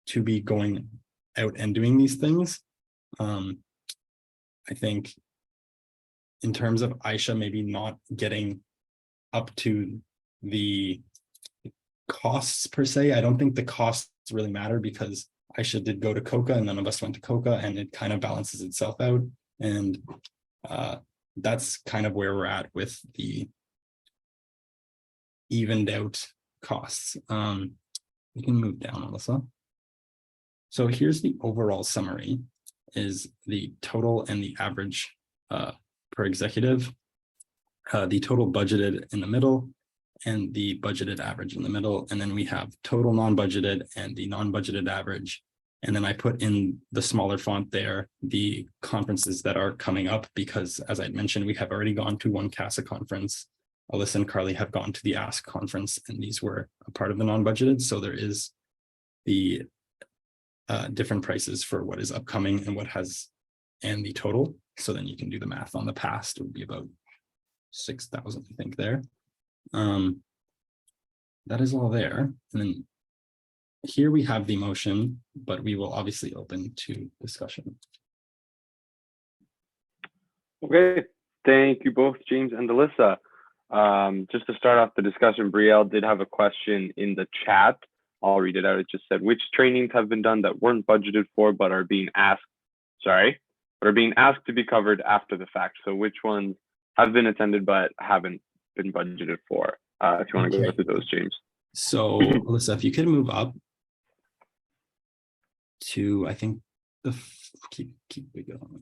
Speaker 5: to be going out and doing these things. I think in terms of Aisha maybe not getting up to the costs per se, I don't think the costs really matter because Aisha did go to COCA and none of us went to COCA, and it kind of balances itself out. And that's kind of where we're at with the evened out costs. We can move down, Alyssa. So here's the overall summary, is the total and the average per executive, the total budgeted in the middle, and the budgeted average in the middle. And then we have total non-budgeted and the non-budgeted average. And then I put in the smaller font there, the conferences that are coming up, because as I mentioned, we have already gone to 1 CASA conference. Alyssa and Carly have gone to the Ask conference, and these were a part of the non-budgeted. So there is the different prices for what is upcoming and what has, and the total. So then you can do the math on the past. It would be about 6,000, I think, there. That is all there. And then here we have the motion, but we will obviously open to discussion.
Speaker 1: Okay, thank you both, James and Alyssa. Just to start off the discussion, Brielle did have a question in the chat. I'll read it out. It just said, which trainings have been done that weren't budgeted for but are being asked, but are being asked to be covered after the fact? So which ones have been attended but haven't been budgeted for? If you want to go through those, James.
Speaker 5: So Alyssa, if you could move up to, I think, the keep it going.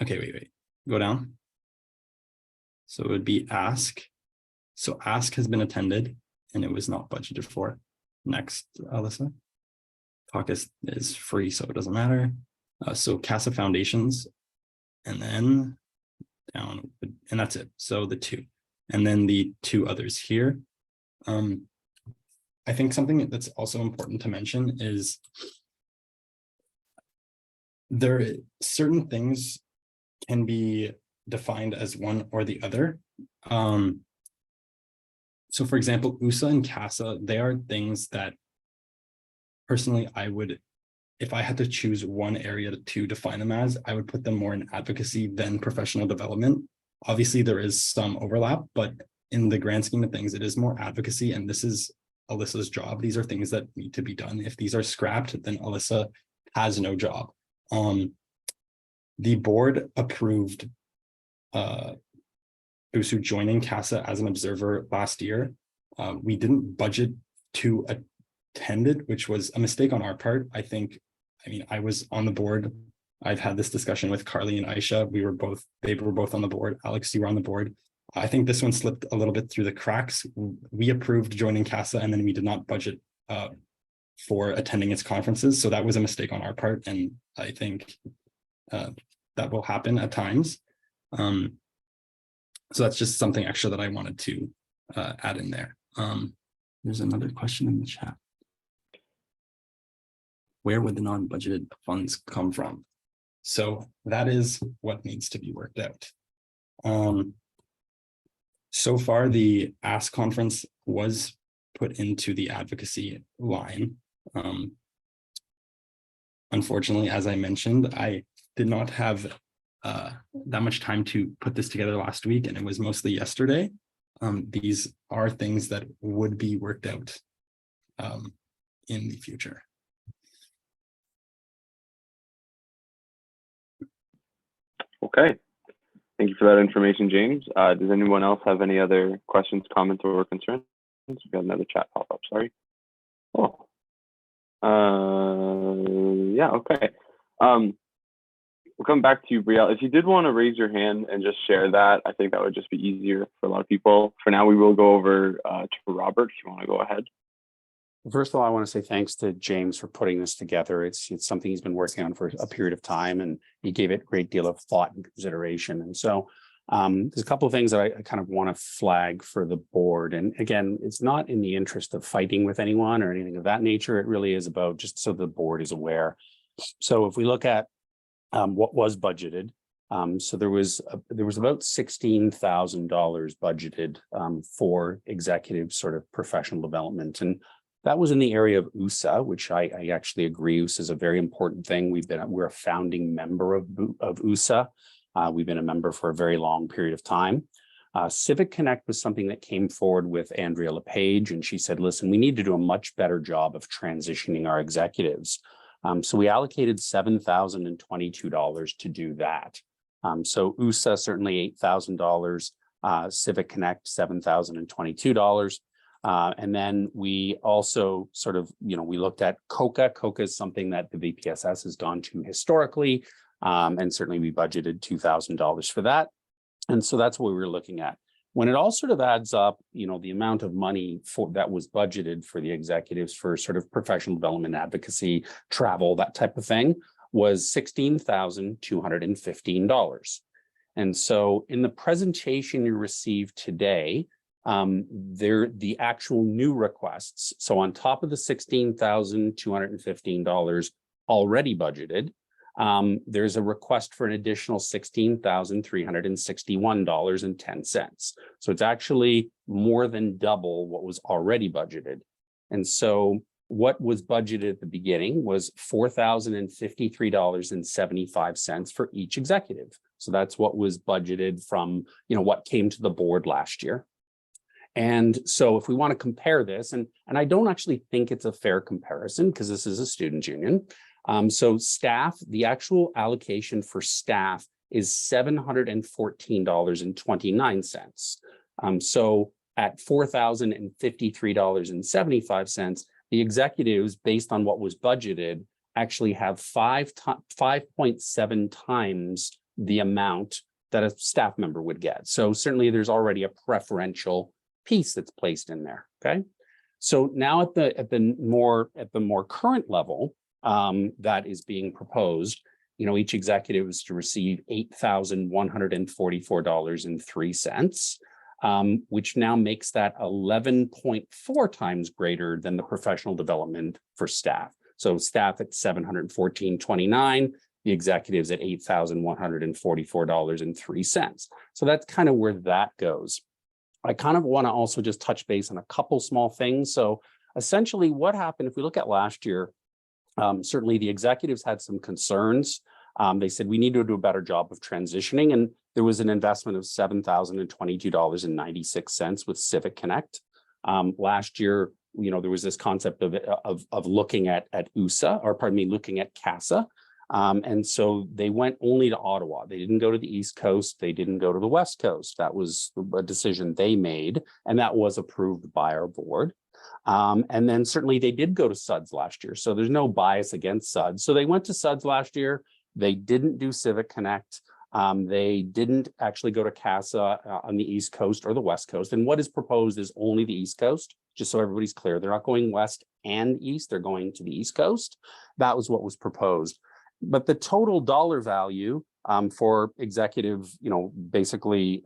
Speaker 5: Okay, wait, go down. So it would be Ask. So Ask has been attended and it was not budgeted for. Next, Alyssa. Caucus is free, so it doesn't matter. So CASA Foundations, and then down, and that's it. So the 2, and then the 2 others here. I think something that's also important to mention is certain things can be defined as one or the other. So for example, USA and CASA, they are things that personally I would, if I had to choose one area to define them as, I would put them more in advocacy than professional development. Obviously there is some overlap, but in the grand scheme of things, it is more advocacy, and this is Alyssa's job. These are things that need to be done. If these are scrapped, then Alyssa has no job. The board approved BUSU joining CASA as an observer last year. We didn't budget to attend it, which was a mistake on our part. I mean, I was on the board. I've had this discussion with Carly and Aisha. They were both on the board. Alex, you were on the board. I think this one slipped a little bit through the cracks. We approved joining CASA, and then we did not budget for attending its conferences. So that was a mistake on our part. And I think that will happen at times. So that's just something extra that I wanted to add in there. There's another question in the chat. Where would the non-budgeted funds come from? So that is what needs to be worked out. So far, the Ask conference was put into the advocacy line. Unfortunately, as I mentioned, I did not have that much time to put this together last week, and it was mostly yesterday. these are things that would be worked out in the future.
Speaker 1: Okay. Thank you for that information, James. Does anyone else have any other questions, comments, or concerns? We got another chat pop up. Sorry. Oh. Yeah. Okay. We'll come back to you, Brielle. If you did want to raise your hand and just share that, I think that would just be easier for a lot of people. For now, we will go over to Robert, if you want to go ahead.
Speaker 6: First of all, I want to say thanks to James for putting this together. It's something he's been working on for a period of time, and he gave it a great deal of thought and consideration. And so there's a couple of things that I kind of want to flag for the board. And again, it's not in the interest of fighting with anyone or anything of that nature. It really is about just so the board is aware. So if we look at what was budgeted, so there was about $16,000 budgeted for executive sort of professional development, and that was in the area of USA, which I actually agree. USA is a very important thing. We're a founding member of USA. We've been a member for a very long period of time. Civic Connect was something that came forward with Andrea LePage, and she said, listen, we need to do a much better job of transitioning our executives. So we allocated $7,022 to do that. So USA certainly $8,000, Civic Connect $7,022. And then we also sort of, we looked at COCA. COCA is something that the VPSS has gone to historically. And certainly we budgeted $2,000 for that. And so that's what we were looking at. When it all sort of adds up, the amount of money that was budgeted for the executives for sort of professional development, advocacy, travel, that type of thing was $16,215. And so in the presentation you received today, the actual new requests. So on top of the $16,215 already budgeted, there's a request for an additional $16,361.10. So it's actually more than double what was already budgeted. And so what was budgeted at the beginning was $4,053.75 for each executive. So that's what was budgeted from, what came to the board last year. And so if we want to compare this, and I don't actually think it's a fair comparison because this is a student union. So staff, the actual allocation for staff is $714.29. So at $4,053.75, the executives, based on what was budgeted, actually have 5.7 times the amount that a staff member would get. So certainly there's already a preferential piece that's placed in there. Okay, so now at the more current level that is being proposed, each executive is to receive $8,144.03, which now makes that 11.4 times greater than the professional development for staff. So staff at $714.29, the executives at $8,144.03. So that's kind of where that goes. I kind of want to also just touch base on a couple small things. So essentially what happened, if we look at last year, certainly the executives had some concerns. They said, we need to do a better job of transitioning. And there was an investment of $7,022.96 with Civic Connect. Last year, there was this concept of looking at USA, or pardon me, looking at CASA. And so they went only to Ottawa. They didn't go to the East Coast. They didn't go to the West Coast. That was a decision they made, and that was approved by our board. And then certainly they did go to SUDS last year. So there's no bias against SUDS. So they went to SUDS last year. They didn't do Civic Connect. They didn't actually go to CASA on the East Coast or the West Coast. And what is proposed is only the East Coast, just so everybody's clear. They're not going West and East. They're going to the East Coast. That was what was proposed. But the total dollar value for executive, basically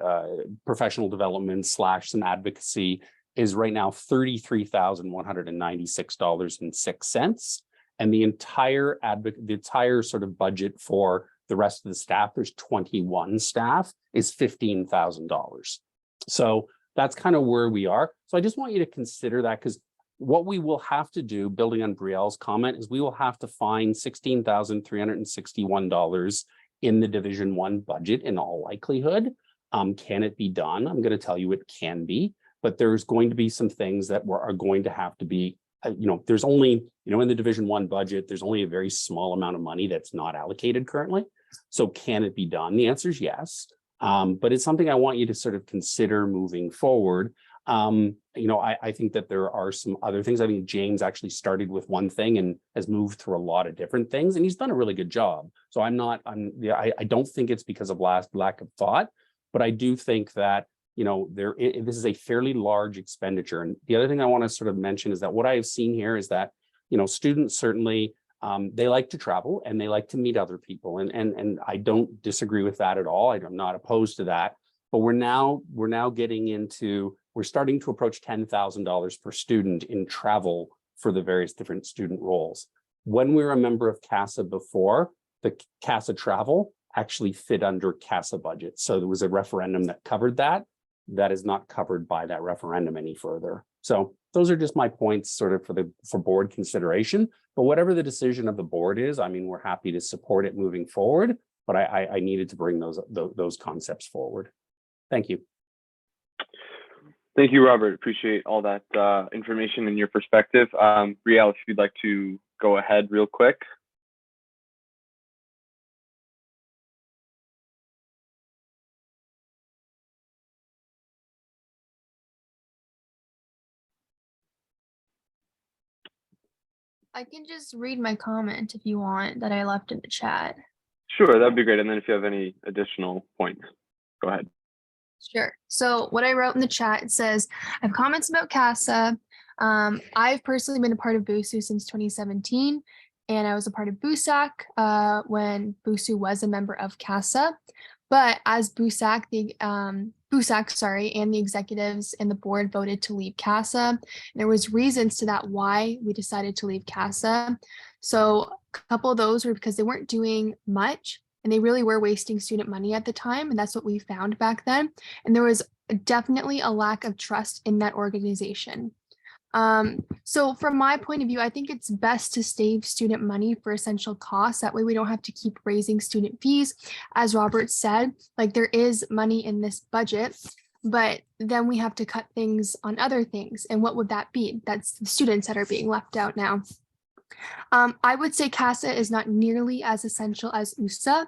Speaker 6: professional development / some advocacy is right now $33,196.06. And the entire sort of budget for the rest of the staff, there's 21 staff, is $15,000. So that's kind of where we are. So I just want you to consider that, because what we will have to do, building on Brielle's comment, is we will have to find $16,361 in the Division 1 budget in all likelihood. Can it be done? I'm going to tell you it can be, but there's going to be some things that are going to have to be, there's only, in the Division I budget, there's only a very small amount of money that's not allocated currently. So can it be done? The answer is yes. But it's something I want you to sort of consider moving forward. I think that there are some other things. I mean, James actually started with one thing and has moved through a lot of different things, and he's done a really good job. So I don't think it's because of lack of thought, but I do think that, this is a fairly large expenditure. And the other thing I want to sort of mention is that what I have seen here is that, students certainly, they like to travel and they like to meet other people. And I don't disagree with that at all. I'm not opposed to that, but we're now we're starting to approach $10,000 per student in travel for the various different student roles. When we were a member of CASA before, the CASA travel actually fit under CASA budget. So there was a referendum that covered that. That is not covered by that referendum any further. So those are just my points sort of for board consideration. But whatever the decision of the board is, I mean, we're happy to support it moving forward, but I needed to bring those concepts forward. Thank you.
Speaker 1: Thank you, Robert. Appreciate all that information and your perspective. Riel, if you'd like to go ahead real quick.
Speaker 12: I can just read my comment if you want that I left in the chat.
Speaker 1: Sure, that'd be great. And then if you have any additional points, go ahead.
Speaker 12: Sure. So what I wrote in the chat, it says, I have comments about CASA. I've personally been a part of BUSU since 2017, and I was a part of BUSAC when BUSU was a member of CASA. But as BUSAC, and the executives and the board voted to leave CASA, there was reasons to that why we decided to leave CASA. So a couple of those were because they weren't doing much, and they really were wasting student money at the time. And that's what we found back then. And there was definitely a lack of trust in that organization. So from my point of view, I think it's best to save student money for essential costs. That way we don't have to keep raising student fees. As Robert said, like there is money in this budget, but then we have to cut things on other things. And what would that be? That's the students that are being left out now. I would say CASA is not nearly as essential as USA.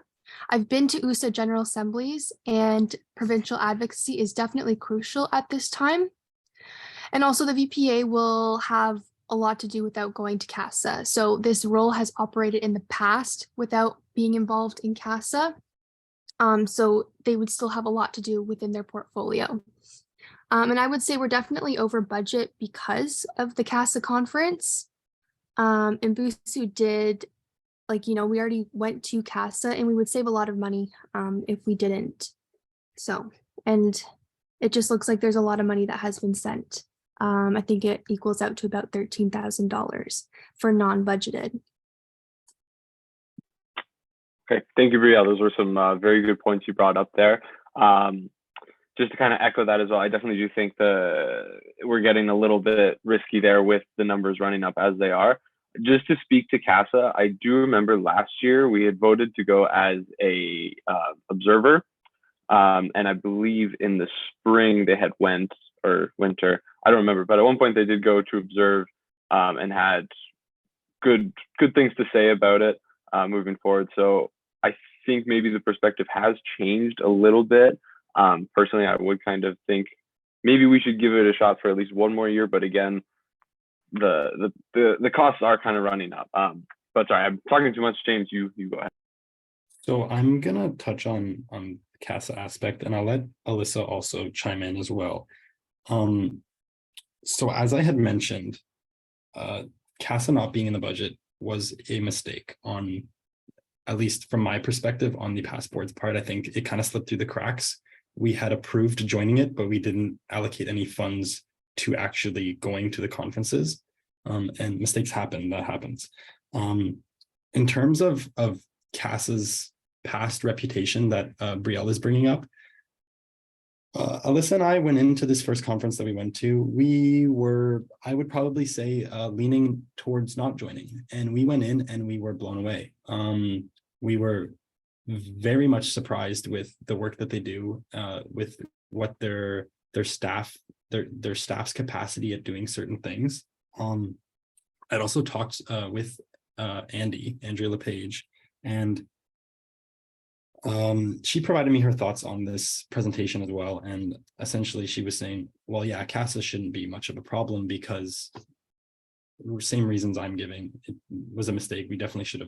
Speaker 12: I've been to USA General Assemblies, and provincial advocacy is definitely crucial at this time. And also the VPA will have a lot to do without going to CASA. So this role has operated in the past without being involved in CASA. So they would still have a lot to do within their portfolio. And I would say we're definitely over budget because of the CASA conference. And BUSU did, we already went to CASA, and we would save a lot of money if we didn't. So, and it just looks like there's a lot of money that has been sent. I think it equals out to about $13,000 for non-budgeted.
Speaker 1: Okay, thank you, Brielle. Those were some very good points you brought up there. Just to kind of echo that as well, I definitely do think we're getting a little bit risky there with the numbers running up as they are. Just to speak to CASA, I do remember last year we had voted to go as a observer. And I believe in the spring they had went, or winter, I don't remember, but at one point they did go to observe and had good things to say about it moving forward. So I think maybe the perspective has changed a little bit. Personally, I would kind of think maybe we should give it a shot for at least one more year, but again, the costs are kind of running up. But sorry, I'm talking too much. James, you go ahead.
Speaker 5: So I'm gonna touch on CASA aspect, and I'll let Alyssa also chime in as well. So as I had mentioned, CASA not being in the budget was a mistake on, at least from my perspective, on the passports part. I think it kind of slipped through the cracks. We had approved joining it, but we didn't allocate any funds to actually going to the conferences. And mistakes happen, that happens. In terms of CASA's past reputation that Brielle is bringing up, Alyssa and I went into this first conference that we went to. We were, I would probably say, leaning towards not joining. And we went in and we were blown away. We were very much surprised with the work that they do, with what their staff's capacity at doing certain things. I'd also talked with Andrea LePage, and she provided me her thoughts on this presentation as well. And essentially she was saying, well, yeah, CASA shouldn't be much of a problem because same reasons I'm giving. It was a mistake. We definitely should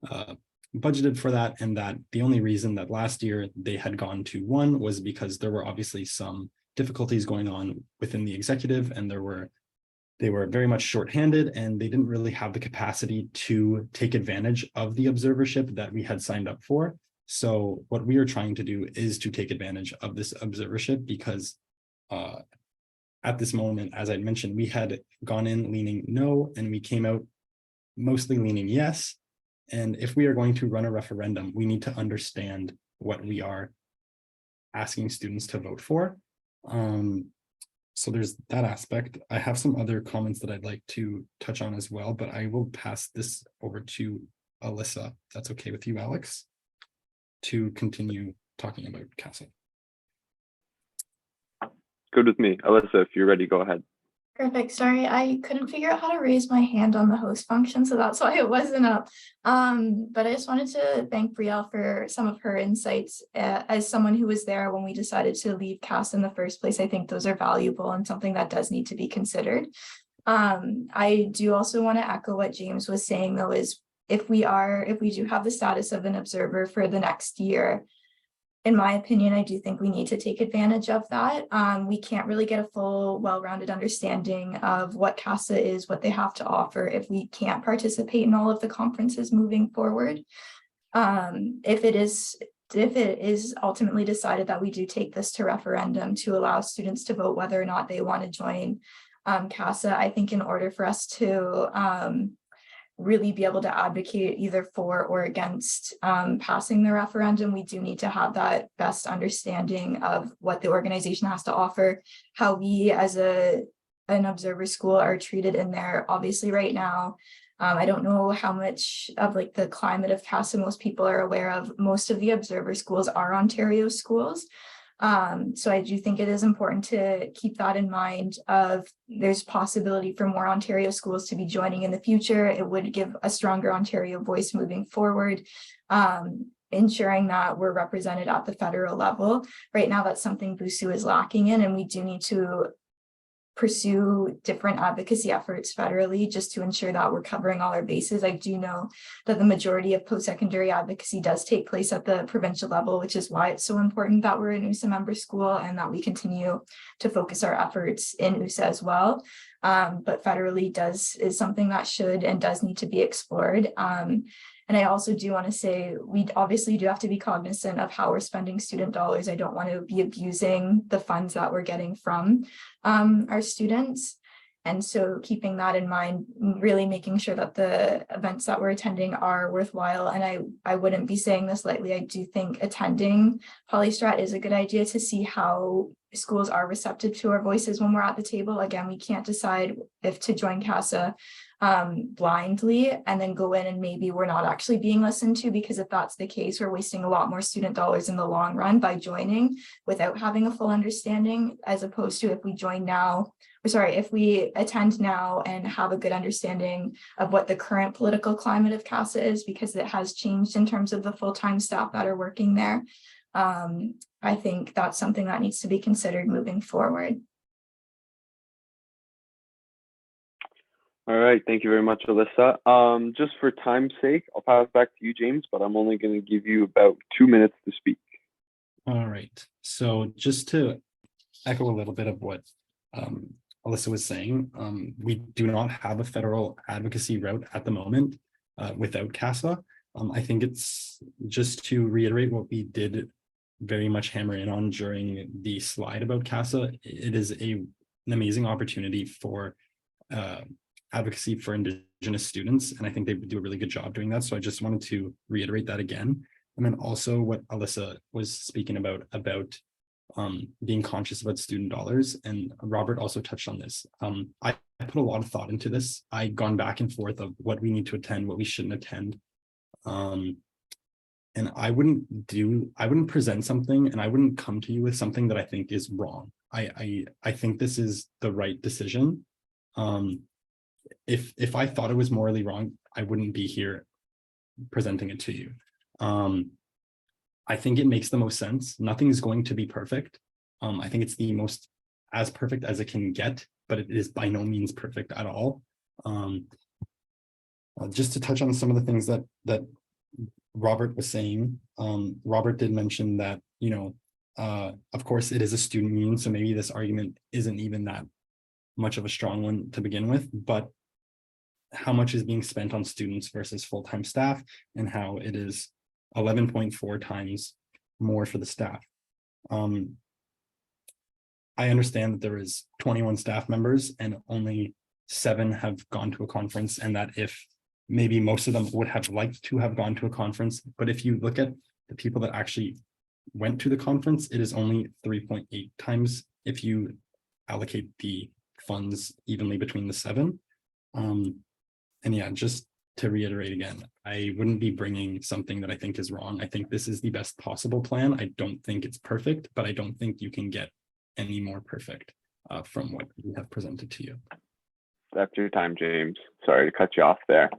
Speaker 5: have budgeted for that. And that the only reason that last year they had gone to 1 was because there were obviously some difficulties going on within the executive, and they were very much shorthanded, and they didn't really have the capacity to take advantage of the observership that we had signed up for. So what we are trying to do is to take advantage of this observership, because at this moment, as I mentioned, we had gone in leaning no, and we came out mostly leaning yes. And if we are going to run a referendum, we need to understand what we are asking students to vote for. So there's that aspect. I have some other comments that I'd like to touch on as well, but I will pass this over to Alyssa, if that's okay with you, Alex, to continue talking about CASA.
Speaker 1: Good with me. Alyssa, if you're ready, go ahead.
Speaker 10: Perfect. Sorry, I couldn't figure out how to raise my hand on the host function, so that's why it wasn't up. But I just wanted to thank Brielle for some of her insights. As someone who was there when we decided to leave CASA in the first place, I think those are valuable and something that does need to be considered. I do also want to echo what James was saying, though, is if we do have the status of an observer for the next year, in my opinion, I do think we need to take advantage of that. We can't really get a full, well-rounded understanding of what CASA is, what they have to offer, if we can't participate in all of the conferences moving forward. If it is ultimately decided that we do take this to referendum to allow students to vote whether or not they want to join CASA, I think in order for us to really be able to advocate either for or against passing the referendum, we do need to have that best understanding of what the organization has to offer, how we as an observer school are treated in there. Obviously right now, I don't know how much of like the climate of CASA most people are aware of. Most of the observer schools are Ontario schools. So I do think it is important to keep that in mind of there's possibility for more Ontario schools to be joining in the future. It would give a stronger Ontario voice moving forward, ensuring that we're represented at the federal level. Right now, that's something BUSU is lacking in, and we do need to pursue different advocacy efforts federally just to ensure that we're covering all our bases. I do know that the majority of post-secondary advocacy does take place at the provincial level, which is why it's so important that we're an USA member school and that we continue to focus our efforts in USA as well. But federally is something that should and does need to be explored. And I also do want to say, we obviously do have to be cognizant of how we're spending student dollars. I don't want to be abusing the funds that we're getting from our students. And so keeping that in mind, really making sure that the events that we're attending are worthwhile. And I wouldn't be saying this lightly. I do think attending Polystrat is a good idea to see how schools are receptive to our voices when we're at the table. Again, we can't decide if to join CASA blindly and then go in and maybe we're not actually being listened to, because if that's the case, we're wasting a lot more student dollars in the long run by joining without having a full understanding, as opposed to if we attend now and have a good understanding of what the current political climate of CASA is, because it has changed in terms of the full-time staff that are working there. I think that's something that needs to be considered moving forward.
Speaker 1: All right, thank you very much, Alyssa. Just for time's sake, I'll pass back to you, James, but I'm only going to give you about 2 minutes to speak.
Speaker 5: All right, so just to echo a little bit of what Alyssa was saying, we do not have a federal advocacy route at the moment without CASA. I think it's just to reiterate what we did very much hammer in on during the slide about CASA. It is an amazing opportunity for advocacy for Indigenous students, and I think they do a really good job doing that. So I just wanted to reiterate that again. And then also what Alyssa was speaking about being conscious about student dollars, and Robert also touched on this. I put a lot of thought into this. I've gone back and forth of what we need to attend, what we shouldn't attend. And I wouldn't present something and I wouldn't come to you with something that I think is wrong. I think this is the right decision. If I thought it was morally wrong, I wouldn't be here presenting it to you. I think it makes the most sense. Nothing's going to be perfect. I think it's the most as perfect as it can get, but it is by no means perfect at all. Just to touch on some of the things that Robert was saying, Robert did mention that, you know, of course it is a student union, so maybe this argument isn't even that much of a strong one to begin with, but how much is being spent on students versus full-time staff, and how it is 11.4 times more for the staff. I understand that there is 21 staff members and only 7 have gone to a conference, and that if maybe most of them would have liked to have gone to a conference, but if you look at the people that actually went to the conference, it is only 3.8 times if you allocate the funds evenly between the 7. And yeah, just to reiterate again, I wouldn't be bringing something that I think is wrong. I think this is the best possible plan. I don't think it's perfect, but I don't think you can get any more perfect from what we have presented to you.
Speaker 1: That's your time, James. Sorry to cut you off there.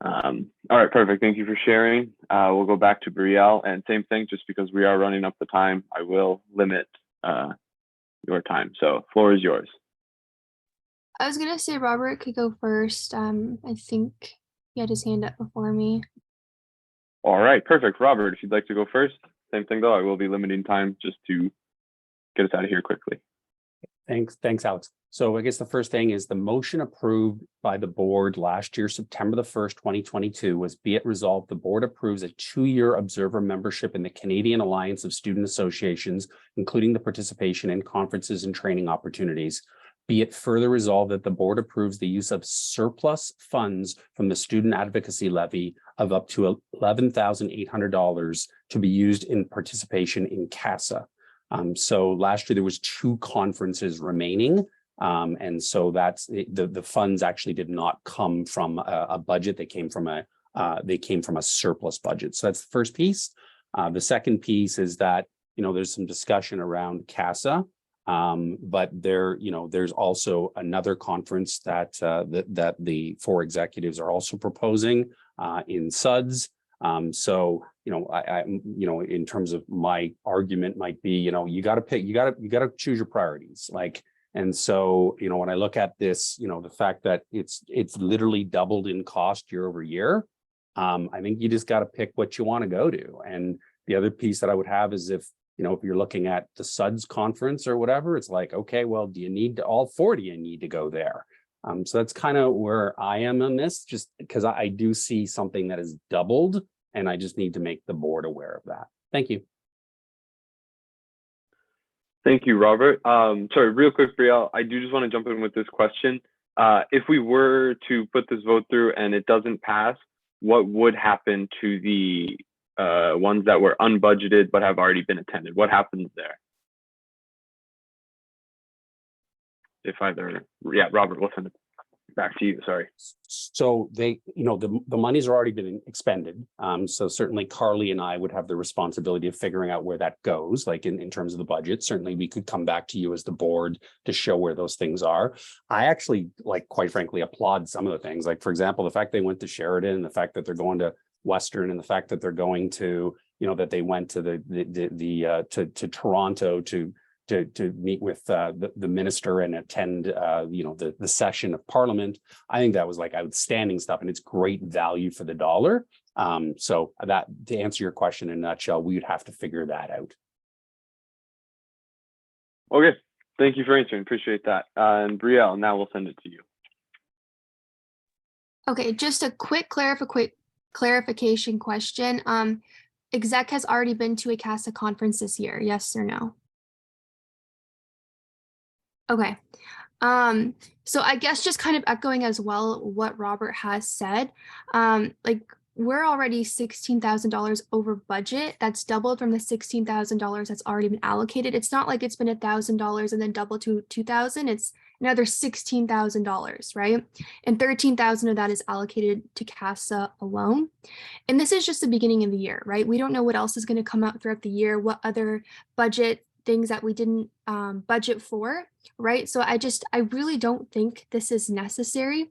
Speaker 1: All right, perfect. Thank you for sharing. We'll go back to Brielle, and same thing, just because we are running up the time, I will limit your time. So floor is yours.
Speaker 12: I was gonna say Robert could go first. I think he had his hand up before me.
Speaker 1: All right, perfect. Robert, if you'd like to go first. Same thing though, I will be limiting time just to get us out of here quickly.
Speaker 6: Thanks, Alex. So I guess the first thing is the motion approved by the board last year, September the 1st, 2022, was be it resolved, the board approves a 2-year observer membership in the Canadian Alliance of Student Associations, including the participation in conferences and training opportunities. Be it further resolved that the board approves the use of surplus funds from the student advocacy levy of up to $11,800 to be used in participation in CASA. So last year there was 2 conferences remaining. And so that's the funds actually did not come from a budget. They came from a surplus budget. So that's the first piece. The second piece is that, you know, there's some discussion around CASA. But there's also another conference that that the 4 executives are also proposing in SUDS. So, you know, in terms of my argument might be, you know, you got to pick, you got to choose your priorities. Like, and so, you know, when I look at this, you know, the fact that it's literally doubled in cost year over year, I think you just got to pick what you want to go to. And the other piece that I would have is if you're looking at the SUDS conference or whatever, it's like, okay, well, do you need all 40 you need to go there? So that's kind of where I am on this, just because I do see something that is doubled, and I just need to make the board aware of that. Thank you.
Speaker 1: Thank you, Robert. Sorry, real quick, Brielle, I do just want to jump in with this question. If we were to put this vote through and it doesn't pass, what would happen to the ones that were unbudgeted but have already been attended? What happens there? Robert, we'll send it back to you. Sorry.
Speaker 6: So they, the money's already been expended. So certainly Carly and I would have the responsibility of figuring out where that goes, like in terms of the budget. Certainly we could come back to you as the board to show where those things are. I actually, quite frankly, applaud some of the things. Like, for example, the fact they went to Sheridan, the fact that they're going to Western, and the fact that they're going to, that they went to to Toronto to meet with the minister and attend the session of Parliament. I think that was outstanding stuff, and it's great value for the dollar. So that, to answer your question in a nutshell, we would have to figure that out.
Speaker 1: Okay, thank you for answering. Appreciate that. And Brielle, now we'll send it to you.
Speaker 12: Okay, just a quick clarification question. Exec has already been to a CASA conference this year, yes or no? Okay. So I guess just kind of echoing as well what Robert has said, we're already $16,000 over budget. That's doubled from the $16,000 that's already been allocated. It's not like it's been $1,000 and then double to 2,000. It's another $16,000, right? And 13,000 of that is allocated to CASA alone. And this is just the beginning of the year, right? We don't know what else is going to come out throughout the year, what other budget things that we didn't budget for, right? So I really don't think this is necessary.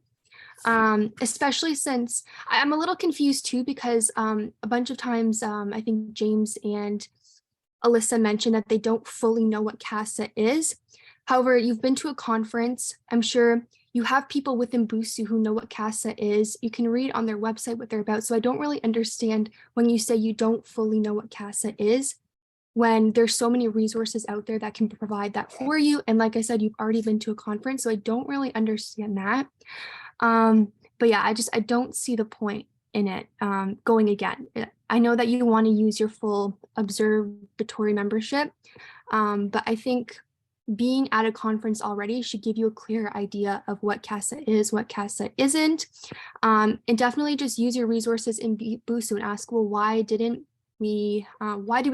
Speaker 12: Especially since I'm a little confused too, because a bunch of times I think James and Alyssa mentioned that they don't fully know what CASA is. However, you've been to a conference. I'm sure you have people within BUSU who know what CASA is. You can read on their website what they're about. So I don't really understand when you say you don't fully know what CASA is, when there's so many resources out there that can provide that for you. And like I said, you've already been to a conference, so I don't really understand that. But yeah, I don't see the point in it going again. I know that you want to use your full observatory membership, but I think being at a conference already should give you a clear idea of what CASA is, what CASA isn't, and definitely just use your resources in BUSU and ask, well, why did we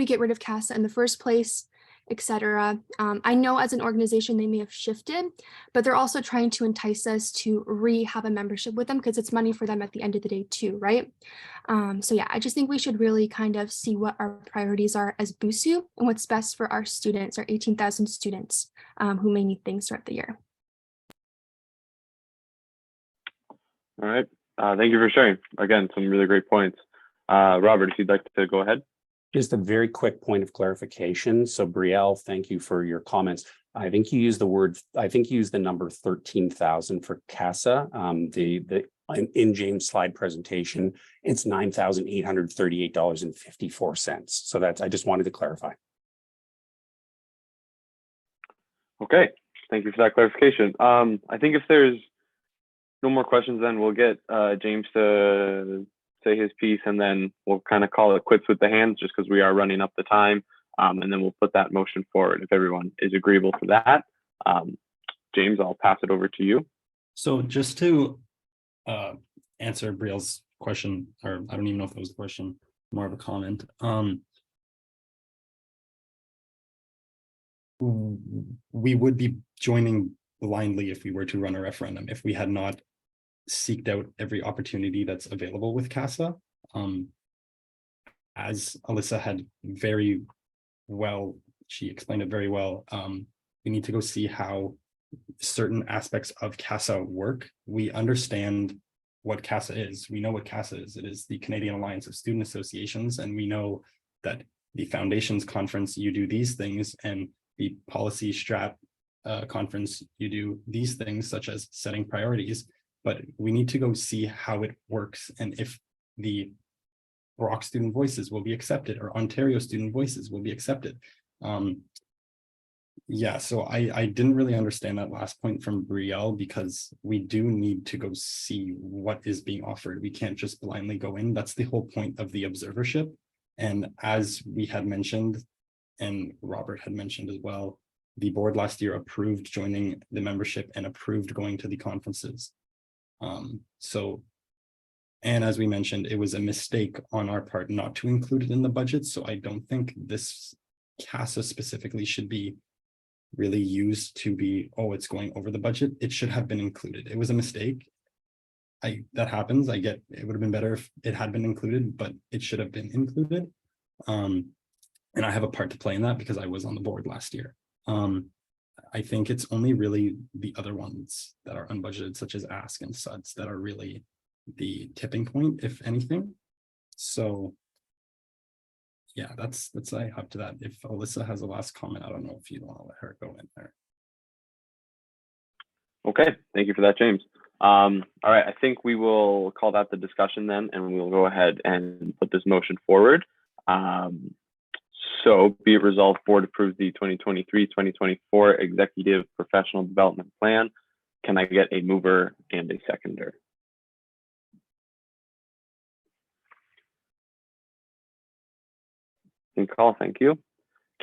Speaker 12: get rid of CASA in the first place, etc. I know as an organization they may have shifted, but they're also trying to entice us to have a membership with them because it's money for them at the end of the day too, right? So yeah, I just think we should really kind of see what our priorities are as BUSU and what's best for our students, our 18,000 students who may need things throughout the year.
Speaker 1: All right. Thank you for sharing. Again, some really great points. Robert, if you'd like to go ahead.
Speaker 6: Just a very quick point of clarification. So Brielle, thank you for your comments. I think you used the number 13,000 for CASA. In James' slide presentation, it's $9,838.54. So I just wanted to clarify.
Speaker 1: Okay, thank you for that clarification. I think if there's no more questions, then we'll get James to say his piece, and then we'll kind of call it quits with the hands just because we are running up the time. And then we'll put that motion forward if everyone is agreeable to that. James, I'll pass it over to you.
Speaker 11: So just to answer Brielle's question, or I don't even know if it was a question, more of a comment. We would be joining blindly if we were to run a referendum, if we had not seeked out every opportunity that's available with CASA. As Alyssa had very well, she explained it very well, we need to go see how certain aspects of CASA work. We understand what CASA is. We know what CASA is. It is the Canadian Alliance of Student Associations, and we know that the Foundations Conference, you do these things, and the Policy Strat Conference, you do these things, such as setting priorities. But we need to go see how it works and if the Brock student voices will be accepted or Ontario student voices will be accepted. Yeah, so I didn't really understand that last point from Brielle, because we do need to go see what is being offered. We can't just blindly go in. That's the whole point of the observership. And as we had mentioned, and Robert had mentioned as well, the board last year approved joining the membership and approved going to the conferences. And as we mentioned, it was a mistake on our part not to include it in the budget. So I don't think this CASA specifically should be really used to be, oh, it's going over the budget. It should have been included. It was a mistake. That happens. I get it would have been better if it had been included, but it should have been included. And I have a part to play in that because I was on the board last year. I think it's only really the other ones that are unbudgeted, such as Ask and Suds, that are really the tipping point, if anything. So yeah, that's I have to that. If Alyssa has a last comment, I don't know if you want to let her go in there.
Speaker 1: Okay, thank you for that, James. All right, I think we will call that the discussion then, and we'll go ahead and put this motion forward. So be it resolved, board approves the 2023-2024 Executive Professional Development Plan. Can I get a mover and a seconder? Good call, thank you.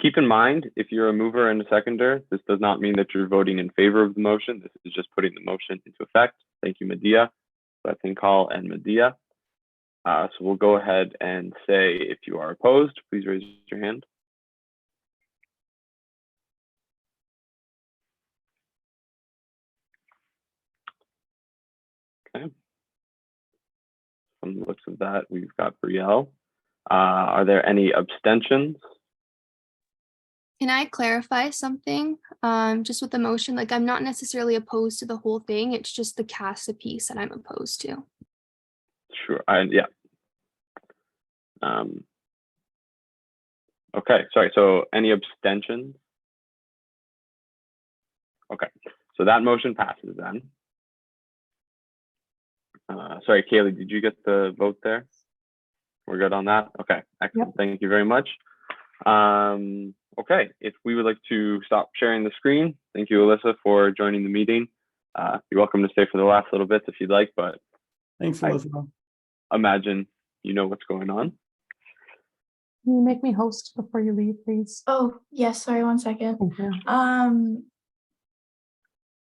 Speaker 1: Keep in mind, if you're a mover and a seconder, this does not mean that you're voting in favor of the motion. This is just putting the motion into effect. Thank you, Medea. Call and Medea. So we'll go ahead and say, if you are opposed, please raise your hand. Okay. From the looks of that, we've got Brielle. Are there any abstentions?
Speaker 12: Can I clarify something? Just with the motion, like I'm not necessarily opposed to the whole thing. It's just the CASA piece that I'm opposed to.
Speaker 1: Sure. Yeah. Okay. Sorry. So any abstentions? Okay. So that motion passes then. Sorry, Kaylee, did you get the vote there? We're good on that? Okay, excellent. Yep. Thank you very much. Okay, if we would like to stop sharing the screen, thank you, Alyssa, for joining the meeting. You're welcome to stay for the last little bit if you'd like, but
Speaker 11: thanks, Alyssa.
Speaker 1: I imagine you know what's going on.
Speaker 2: Can you make me host before you leave, please?
Speaker 10: Oh, yes, sorry, 1 second.
Speaker 2: Thank you.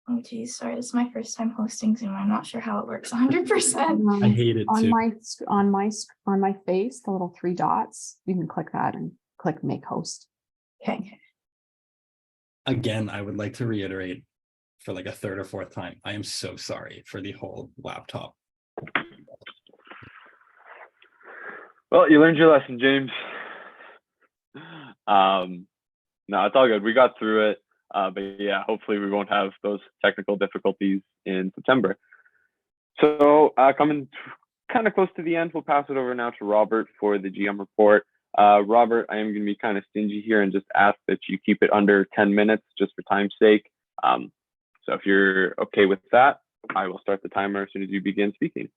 Speaker 10: Oh geez, sorry, this is my first time hosting Zoom. I'm not sure how it works 100%.
Speaker 5: I hate it too.
Speaker 2: On my face, the little 3 dots, you can click that and click make host.
Speaker 10: Okay.
Speaker 5: Again, I would like to reiterate for like a 3rd or 4th time, I am so sorry for the whole laptop.
Speaker 1: Well, you learned your lesson, James. No, it's all good. We got through it. But yeah, hopefully we won't have those technical difficulties in September. So coming kind of close to the end, we'll pass it over now to Robert for the GM report. Robert, I am going to be kind of stingy here and just ask that you keep it under 10 minutes just for time's sake. So if you're okay with that, I will start the timer as soon as you begin speaking.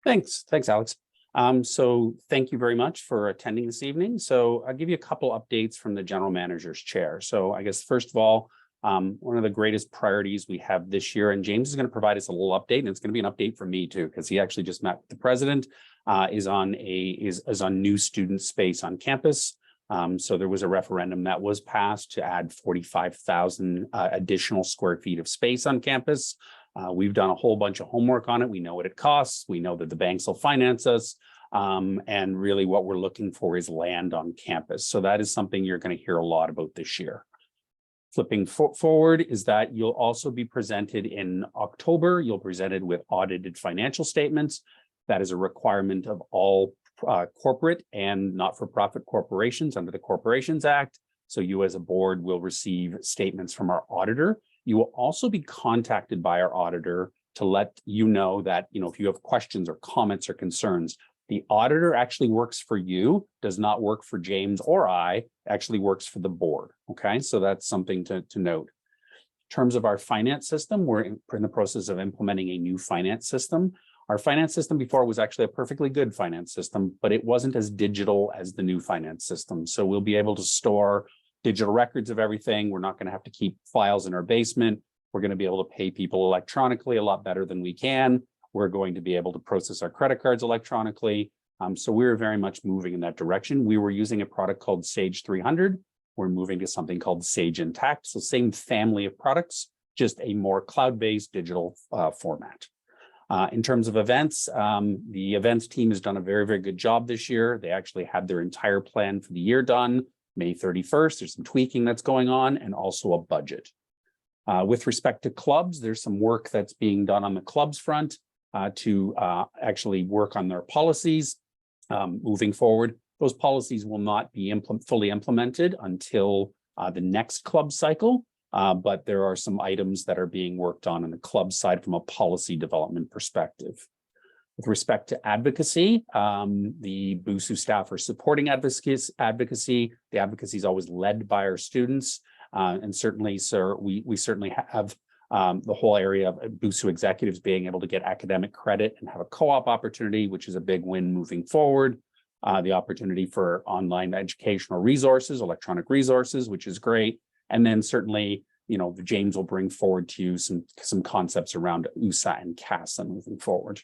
Speaker 6: Thanks, Alex. So thank you very much for attending this evening. So I'll give you a couple updates from the general manager's chair. So I guess, first of all, one of the greatest priorities we have this year, and James is going to provide us a little update, and it's going to be an update from me too, because he actually just met with the president, is on new student space on campus. So there was a referendum that was passed to add 45,000 additional square feet of space on campus. We've done a whole bunch of homework on it. We know what it costs. We know that the banks will finance us. And really what we're looking for is land on campus. So that is something you're going to hear a lot about this year. Flipping forward is that you'll also be presented in October. You'll be presented with audited financial statements. That is a requirement of all corporate and not-for-profit corporations under the Corporations Act. So you as a board will receive statements from our auditor. You will also be contacted by our auditor to let you know that, if you have questions or comments or concerns, the auditor actually works for you, does not work for James or I, actually works for the board. Okay, so that's something to note. In terms of our finance system, we're in the process of implementing a new finance system. Our finance system before was actually a perfectly good finance system, but it wasn't as digital as the new finance system. So we'll be able to store digital records of everything. We're not going to have to keep files in our basement. We're going to be able to pay people electronically a lot better than we can. We're going to be able to process our credit cards electronically. So we're very much moving in that direction. We were using a product called Sage 300. We're moving to something called Sage Intact. So same family of products, just a more cloud-based digital format. In terms of events, the events team has done a very, very good job this year. They actually had their entire plan for the year done. May 31st, there's some tweaking that's going on, and also a budget. With respect to clubs, there's some work that's being done on the clubs front to actually work on their policies moving forward. Those policies will not be fully implemented until the next club cycle, but there are some items that are being worked on the club side from a policy development perspective. With respect to advocacy, the BUSU staff are supporting advocacy. The advocacy is always led by our students. And certainly, sir, we certainly have the whole area of BUSU executives being able to get academic credit and have a co-op opportunity, which is a big win moving forward. The opportunity for online educational resources, electronic resources, which is great. And then certainly, James will bring forward to you some concepts around USA and CASA moving forward.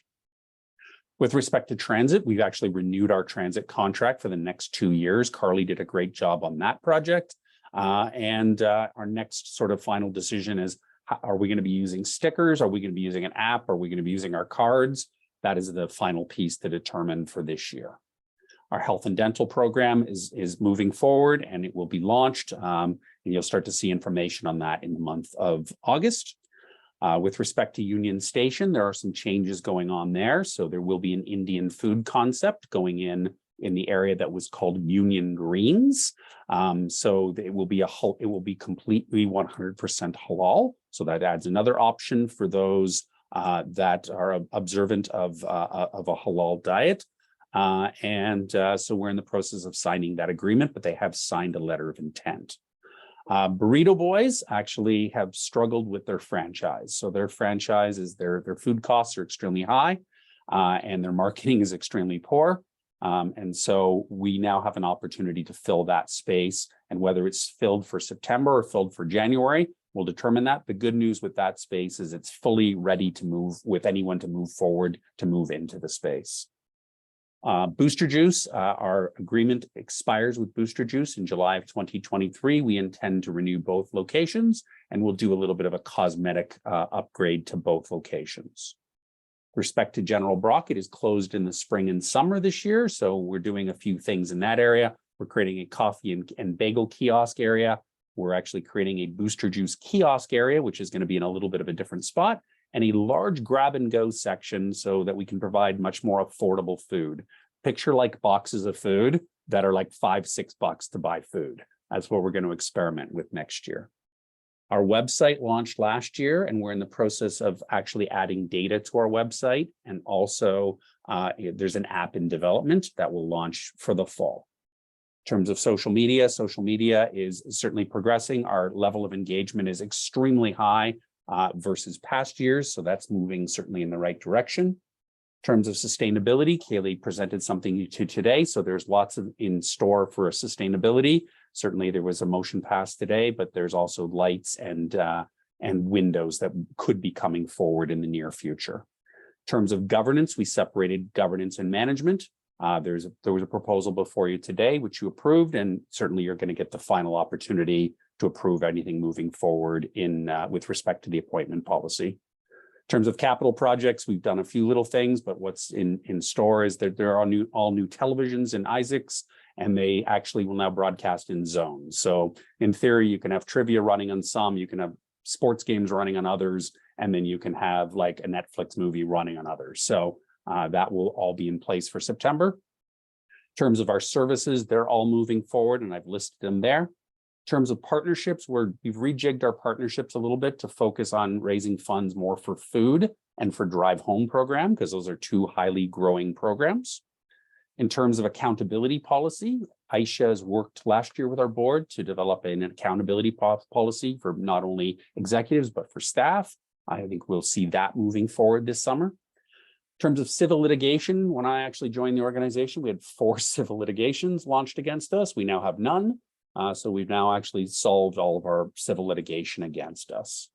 Speaker 6: With respect to transit, we've actually renewed our transit contract for the next 2 years. Carly did a great job on that project. And our next sort of final decision is, are we going to be using stickers? Are we going to be using an app? Are we going to be using our cards? that is the final piece to determine for this year. Our health and dental program is moving forward, and it will be launched. And you'll start to see information on that in the month of August. With respect to Union Station, there are some changes going on there. So there will be an Indian food concept going in the area that was called Union Greens. So it will be completely 100% halal. So that adds another option for those that are observant of a halal diet. So we're in the process of signing that agreement, but they have signed a letter of intent. Burrito Boys actually have struggled with their franchise. So their franchise is their food costs are extremely high, and their marketing is extremely poor. And so we now have an opportunity to fill that space, and whether it's filled for September or filled for January, we'll determine that. The good news with that space is it's fully ready to move with anyone to move forward to move into the space. Booster Juice, our agreement expires with Booster Juice in July of 2023. We intend to renew both locations, and we'll do a little bit of a cosmetic upgrade to both locations. With respect to General Brock, it is closed in the spring and summer this year, so we're doing a few things in that area. We're creating a coffee and bagel kiosk area. We're actually creating a Booster Juice kiosk area, which is going to be in a little bit of a different spot, and a large grab and go section so that we can provide much more affordable food. Picture like boxes of food that are like $5-6 to buy food. That's what we're going to experiment with next year. Our website launched last year, and we're in the process of actually adding data to our website. And also there's an app in development that will launch for the fall. In terms of social media is certainly progressing. Our level of engagement is extremely high versus past years. So that's moving certainly in the right direction. In terms of sustainability, Kaylee presented something to today. So there's lots in store for sustainability. Certainly there was a motion passed today, but there's also lights and windows that could be coming forward in the near future. In terms of governance, we separated governance and management. There was a proposal before you today, which you approved, and certainly you're going to get the final opportunity to approve anything moving forward with respect to the appointment policy. In terms of capital projects, we've done a few little things, but what's in store is that there are all new televisions in Isaacs, and they actually will now broadcast in zones. So in theory, you can have trivia running on some, you can have sports games running on others, and then you can have like a Netflix movie running on others. So that will all be in place for September. In terms of our services, they're all moving forward, and I've listed them there. In terms of partnerships, we've rejigged our partnerships a little bit to focus on raising funds more for food and for drive home program, because those are two highly growing programs. In terms of accountability policy, Aisha has worked last year with our board to develop an accountability policy for not only executives, but for staff. I think we'll see that moving forward this summer. In terms of civil litigation, when I actually joined the organization, we had 4 civil litigations launched against us. We now have none. So we've now actually solved all of our civil litigation against us.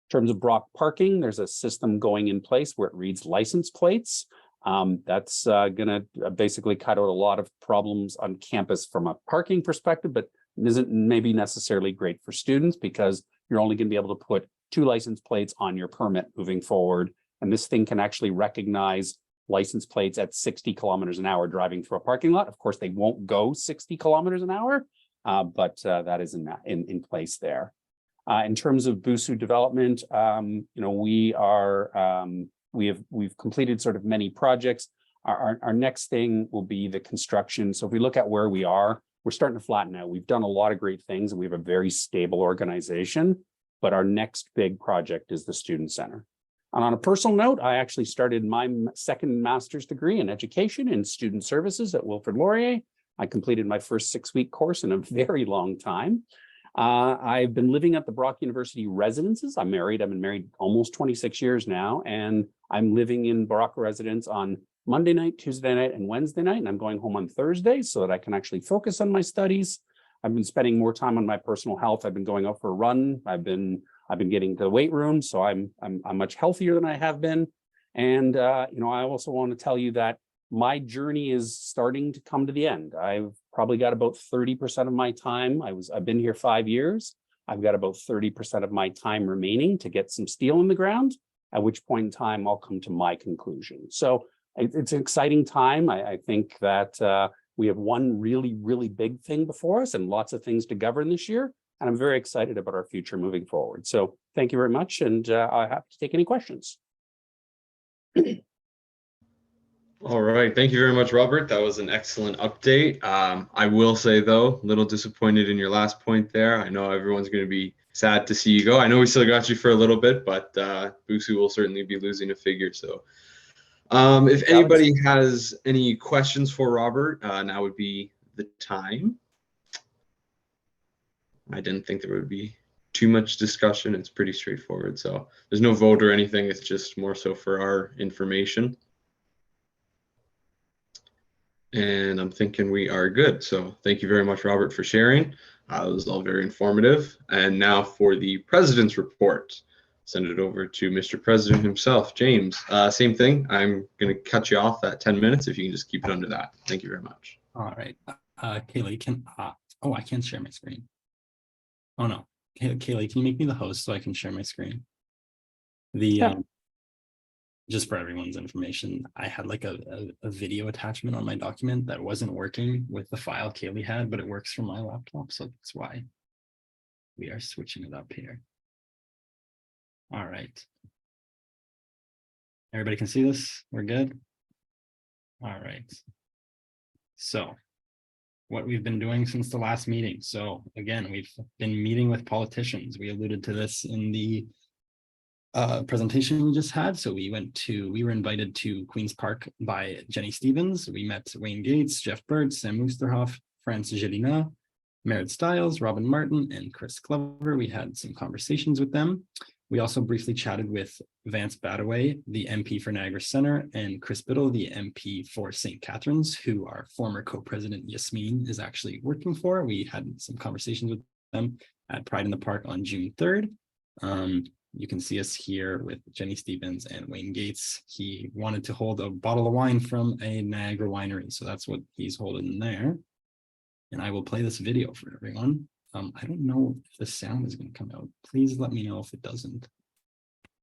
Speaker 6: In terms of Brock parking, there's a system going in place where it reads license plates. That's going to basically cut out a lot of problems on campus from a parking perspective, but isn't maybe necessarily great for students because you're only going to be able to put 2 license plates on your permit moving forward. And this thing can actually recognize license plates at 60 kilometers an hour driving through a parking lot. Of course, they won't go 60 kilometers an hour, but that is in place there. In terms of BUSU development, we've completed sort of many projects. Our next thing will be the construction. So if we look at where we are, we're starting to flatten out. We've done a lot of great things, and we have a very stable organization. But our next big project is the Student Center. And on a personal note, I actually started my second master's degree in education and student services at Wilfrid Laurier. I completed my first 6-week course in a very long time. I've been living at the Brock University residences. I'm married. I've been married almost 26 years now, and I'm living in Brock residence on Monday night, Tuesday night, and Wednesday night, and I'm going home on Thursday so that I can actually focus on my studies. I've been spending more time on my personal health. I've been going out for a run. I've been getting to the weight room, so I'm much healthier than I have been. And I also want to tell you that my journey is starting to come to the end. I've probably got about 30% of my time. I've been here 5 years. I've got about 30% of my time remaining to get some steel in the ground. at which point in time I'll come to my conclusion. So it's an exciting time. I think that we have one really, really big thing before us and lots of things to govern this year. And I'm very excited about our future moving forward. So thank you very much. And I have to take any questions.
Speaker 13: All right. Thank you very much, Robert. That was an excellent update. I will say, though, a little disappointed in your last point there. I know everyone's going to be sad to see you go. I know we still got you for a little bit, but BUSU will certainly be losing a figure. So if anybody has any questions for Robert, now would be the time. I didn't think there would be too much discussion. It's pretty straightforward. So there's no vote or anything. It's just more so for our information. And I'm thinking we are good. So thank you very much, Robert, for sharing. It was all very informative. And now for the president's report. Send it over to Mr. President himself, James. Same thing. I'm going to cut you off at 10 minutes if you can just keep it under that. Thank you very much.
Speaker 5: All right. Kaylee, I can't share my screen. Oh no. Kaylee, can you make me the host so I can share my screen? Just for everyone's information, I had like a video attachment on my document that wasn't working with the file Kaylee had, but it works from my laptop. So that's why we are switching it up here. All right. Everybody can see this? We're good? All right. So what we've been doing since the last meeting. So again, we've been meeting with politicians. We alluded to this in the presentation we just had. So we were invited to Queen's Park by Jenny Stevens. We met Wayne Gates, Jeff Burt, Sam Oosterhoff, France Gelina, Merritt Stiles, Robin Martin, and Chris Glover. We had some conversations with them. We also briefly chatted with Vance Badaway, the MP for Niagara Center, and Chris Biddle, the MP for St. Catharines, who our former co-president Yasmin is actually working for. We had some conversations with them at Pride in the Park on June 3rd. You can see us here with Jenny Stevens and Wayne Gates. He wanted to hold a bottle of wine from a Niagara winery, so that's what he's holding there. And I will play this video for everyone. I don't know if the sound is going to come out. Please let me know if it doesn't.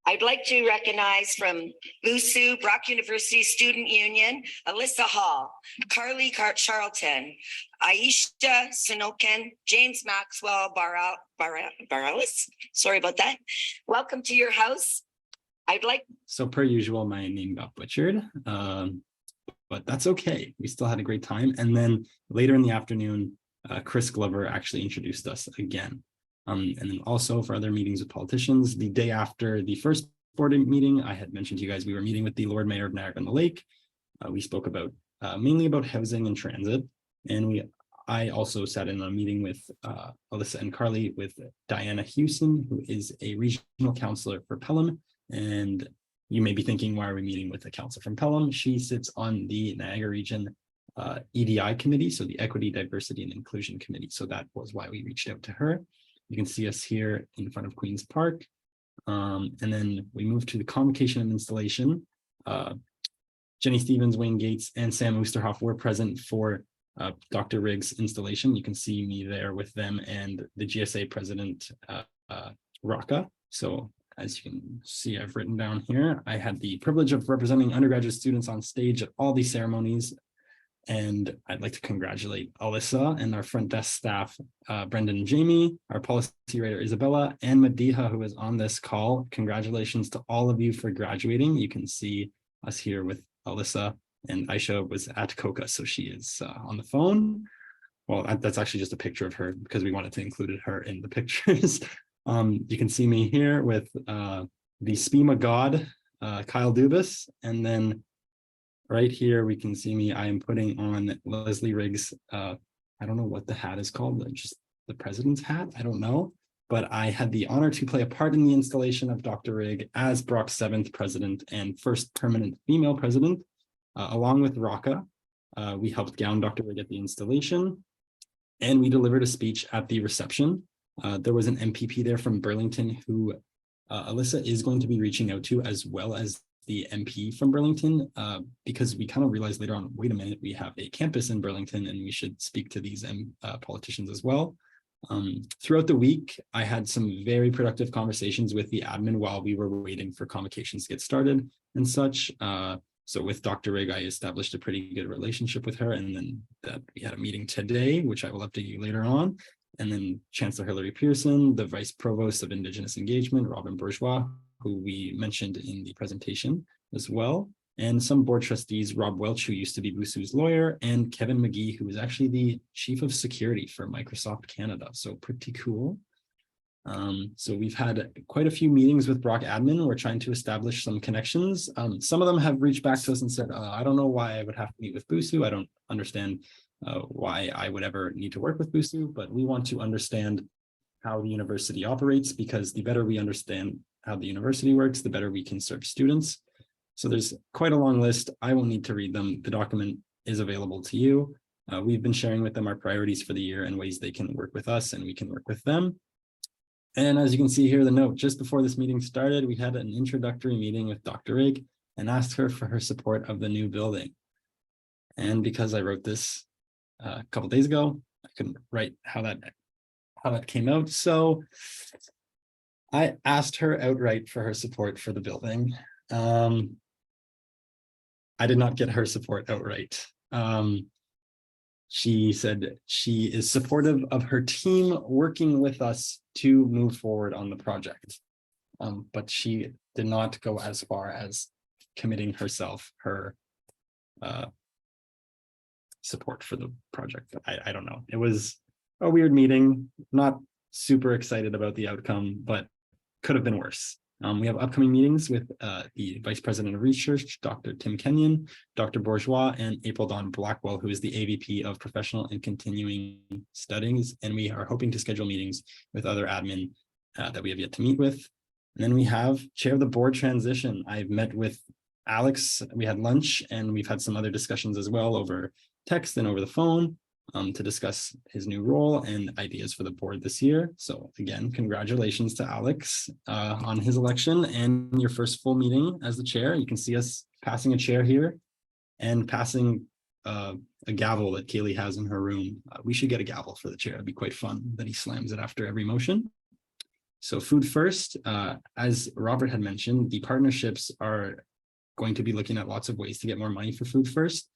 Speaker 14: I'd like to recognize from BUSU, Brock University Student Union, Alyssa Hall, Carly Charlton, Aisha Sinoken, James Maxwell Barrales. Sorry about that. Welcome to your house.
Speaker 5: So per usual, my name got butchered, but that's okay. We still had a great time. And then later in the afternoon, Chris Glover actually introduced us again. And then also for other meetings with politicians, the day after the first board meeting, I had mentioned to you guys we were meeting with the Lord Mayor of Niagara-on-the-Lake. We spoke about mainly about housing and transit. And I also sat in on a meeting with Alyssa and Carly with Diana Hewson, who is a regional councillor for Pelham. And you may be thinking, why are we meeting with a councillor from Pelham? She sits on the Niagara Region EDI committee, so the Equity, Diversity and Inclusion Committee. So that was why we reached out to her. You can see us here in front of Queen's Park. And then we moved to the convocation and installation. Jenny Stevens, Wayne Gates, and Sam Oosterhoff were present for Dr. Riggs' installation. You can see me there with them and the GSA president, Raka. So as you can see, I've written down here, I had the privilege of representing undergraduate students on stage at all these ceremonies. And I'd like to congratulate Alyssa and our front desk staff, Brendan and Jamie, our policy writer, Isabella, and Madiha, who is on this call. Congratulations to all of you for graduating. You can see us here with Alyssa, and Aisha was at COCA, so she is on the phone. Well, that's actually just a picture of her because we wanted to include her in the pictures. You can see me here with the SPEMA god, Kyle Dubas, and then right here, we can see me. I am putting on Leslie Riggs. I don't know what the hat is called, just the president's hat. I don't know, but I had the honor to play a part in the installation of Dr. Rigg as Brock's 7th president and first permanent female president, along with Raka. We helped gown Dr. Rigg at the installation, and we delivered a speech at the reception. There was an MPP there from Burlington who Alyssa is going to be reaching out to, as well as the MP from Burlington, because we kind of realized later on, wait a minute, we have a campus in Burlington and we should speak to these politicians as well. Throughout the week, I had some very productive conversations with the admin while we were waiting for convocations to get started and such. So with Dr. Rigg, I established a pretty good relationship with her, and then we had a meeting today, which I will update you later on. And then Chancellor Hilary Pearson, the Vice Provost of Indigenous Engagement, Robin Bourgeois, who we mentioned in the presentation as well. And some board trustees, Rob Welch, who used to be BUSU's lawyer, and Kevin McGee, who is actually the Chief of Security for Microsoft Canada. So pretty cool. So we've had quite a few meetings with Brock admin. We're trying to establish some connections. Some of them have reached back to us and said, I don't know why I would have to meet with BUSU. I don't understand why I would ever need to work with BUSU, but we want to understand how the university operates, because the better we understand how the university works, the better we can serve students. So there's quite a long list. I will need to read them. The document is available to you. We've been sharing with them our priorities for the year and ways they can work with us and we can work with them. And as you can see here, the note, just before this meeting started, we had an introductory meeting with Dr. Rigg and asked her for her support of the new building. And because I wrote this a couple days ago, I couldn't write how that came out. So I asked her outright for her support for the building. I did not get her support outright. She said she is supportive of her team working with us to move forward on the project. But she did not go as far as committing herself, her support for the project. I don't know. It was a weird meeting, not super excited about the outcome, but could have been worse. We have upcoming meetings with the Vice President of Research, Dr. Tim Kenyon, Dr. Bourgeois, and April Dawn Blackwell, who is the AVP of Professional and Continuing Studies. And we are hoping to schedule meetings with other admin that we have yet to meet with. And then we have Chair of the Board transition. I've met with Alex, we had lunch, and we've had some other discussions as well over text and over the phone to discuss his new role and ideas for the board this year. So again, congratulations to Alex on his election and your first full meeting as the chair. You can see us passing a chair here and passing a gavel that Kaylee has in her room. We should get a gavel for the chair. It'd be quite fun that he slams it after every motion. So food first, as Robert had mentioned, the partnerships are going to be looking at lots of ways to get more money for food first.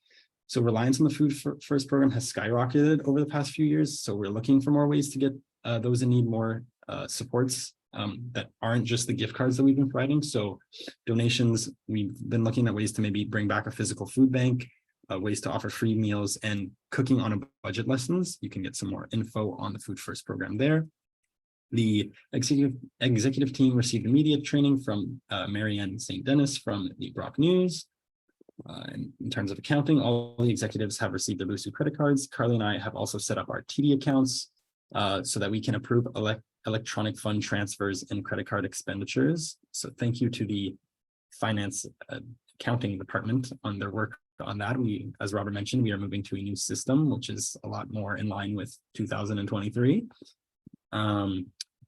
Speaker 5: So reliance on the Food First program has skyrocketed over the past few years. So we're looking for more ways to get those in need more supports that aren't just the gift cards that we've been providing. So donations, we've been looking at ways to maybe bring back a physical food bank, ways to offer free meals and cooking on a budget lessons. You can get some more info on the Food First program there. The executive team received immediate training from Marianne St. Dennis from the Brock News. In terms of accounting, all the executives have received their BUSU credit cards. Carly and I have also set up our TD accounts so that we can approve electronic fund transfers and credit card expenditures. So thank you to the finance accounting department on their work on that. We, as Robert mentioned, we are moving to a new system, which is a lot more in line with 2023.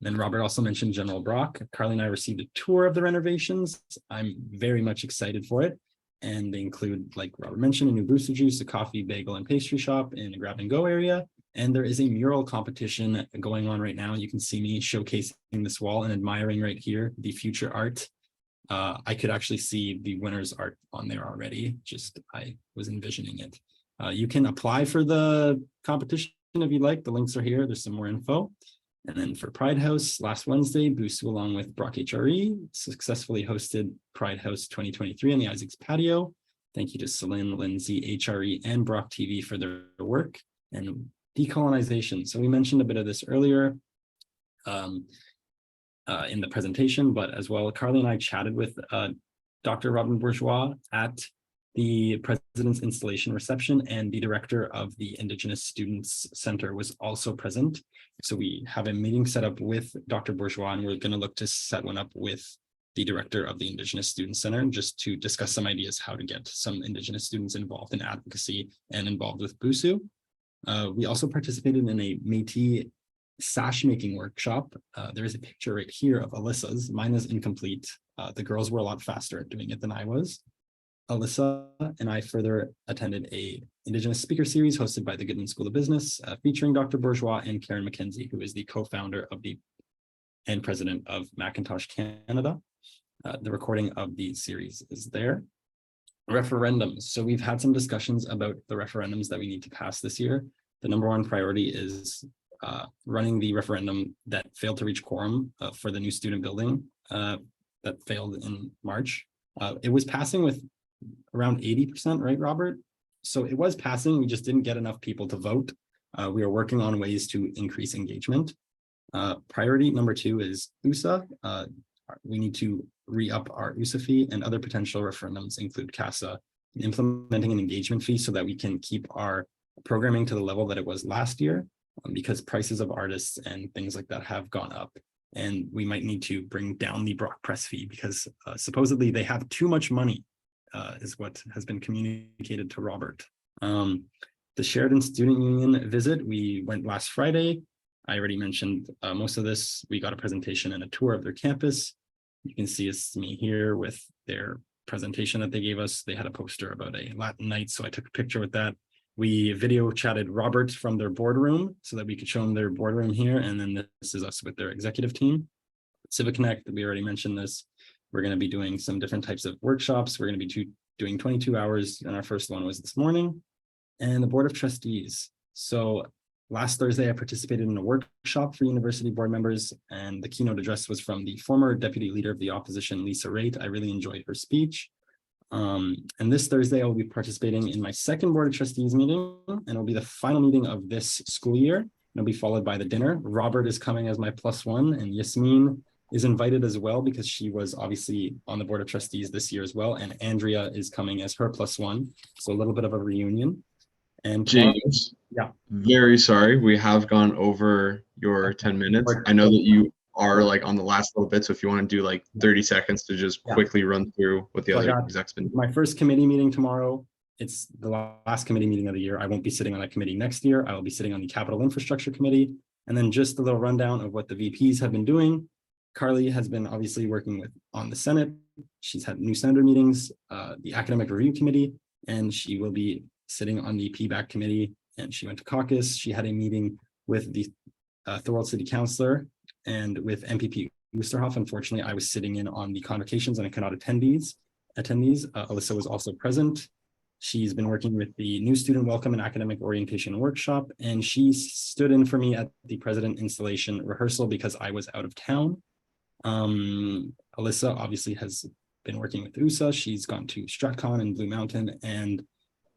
Speaker 5: Then Robert also mentioned General Brock. Carly and I received a tour of the renovations. I'm very much excited for it. And they include, like Robert mentioned, a new BUSU juice, a coffee, bagel, and pastry shop in a grab and go area. And there is a mural competition going on right now. You can see me showcasing this wall and admiring right here the future art. I could actually see the winner's art on there already. Just I was envisioning it. You can apply for the competition if you'd like. The links are here. There's some more info. And then for Pride House, last Wednesday, BUSU along with Brock HRE successfully hosted Pride House 2023 on the Isaacs patio. Thank you to Celine, Lindsay, HRE, and Brock TV for their work. And decolonization. So we mentioned a bit of this earlier in the presentation, but as well, Carly and I chatted with Dr. Robin Bourgeois at the president's installation reception, and the director of the Indigenous Students Center was also present. So we have a meeting set up with Dr. Bourgeois, and we're going to look to set one up with the director of the Indigenous Students Center just to discuss some ideas how to get some Indigenous students involved in advocacy and involved with BUSU. We also participated in a Métis sash making workshop. There is a picture right here of Alyssa's. Mine is incomplete. The girls were a lot faster at doing it than I was. Alyssa and I further attended a Indigenous speaker series hosted by the Goodman School of Business, featuring Dr. Bourgeois and Karen McKenzie, who is the co-founder of and president of Macintosh Canada. The recording of the series is there. Referendums. So we've had some discussions about the referendums that we need to pass this year. The number one priority is running the referendum that failed to reach quorum for the new student building that failed in March. It was passing with around 80%, right, Robert? So it was passing, we just didn't get enough people to vote. We are working on ways to increase engagement. Priority number 2 is USA. We need to re-up our USA fee, and other potential referendums include CASA, implementing an engagement fee so that we can keep our programming to the level that it was last year, because prices of artists and things like that have gone up. And we might need to bring down the Brock Press fee because supposedly they have too much money, is what has been communicated to Robert. The Sheridan Student Union visit, we went last Friday. I already mentioned most of this. We got a presentation and a tour of their campus. You can see it's me here with their presentation that they gave us. They had a poster about a Latin night, so I took a picture with that. We video chatted Robert from their boardroom so that we could show them their boardroom here. And then this is us with their executive team. Civic Connect, we already mentioned this. We're going to be doing some different types of workshops. We're going to be doing 22 hours, and our first one was this morning. And the Board of Trustees. So last Thursday, I participated in a workshop for university board members, and the keynote address was from the former deputy leader of the opposition, Lisa Raitt. I really enjoyed her speech. And this Thursday, I'll be participating in my second Board of Trustees meeting, and it'll be the final meeting of this school year. It'll be followed by the dinner. Robert is coming as my +1, and Yasmin is invited as well because she was obviously on the Board of Trustees this year as well. And Andrea is coming as her +1. So a little bit of a reunion. And
Speaker 13: James,
Speaker 5: yeah,
Speaker 13: very sorry, we have gone over your 10 minutes. I know that you are like on the last little bit, so if you want to do like 30 seconds to just quickly run through what the other execs been.
Speaker 5: My first committee meeting tomorrow. It's the last committee meeting of the year. I won't be sitting on that committee next year. I will be sitting on the Capital Infrastructure Committee. And then just a little rundown of what the VPs have been doing. Carly has been obviously working on the Senate. She's had new senator meetings, the Academic Review Committee, and she will be sitting on the PBAC committee, and she went to caucus. She had a meeting with the Thorold City Councilor and with MPP Oosterhoff. Unfortunately, I was sitting in on the convocations and I cannot attend these. Alyssa was also present. She's been working with the new student welcome and academic orientation workshop, and she stood in for me at the president installation rehearsal because I was out of town. Alyssa obviously has been working with USA. She's gone to StratCon in Blue Mountain, and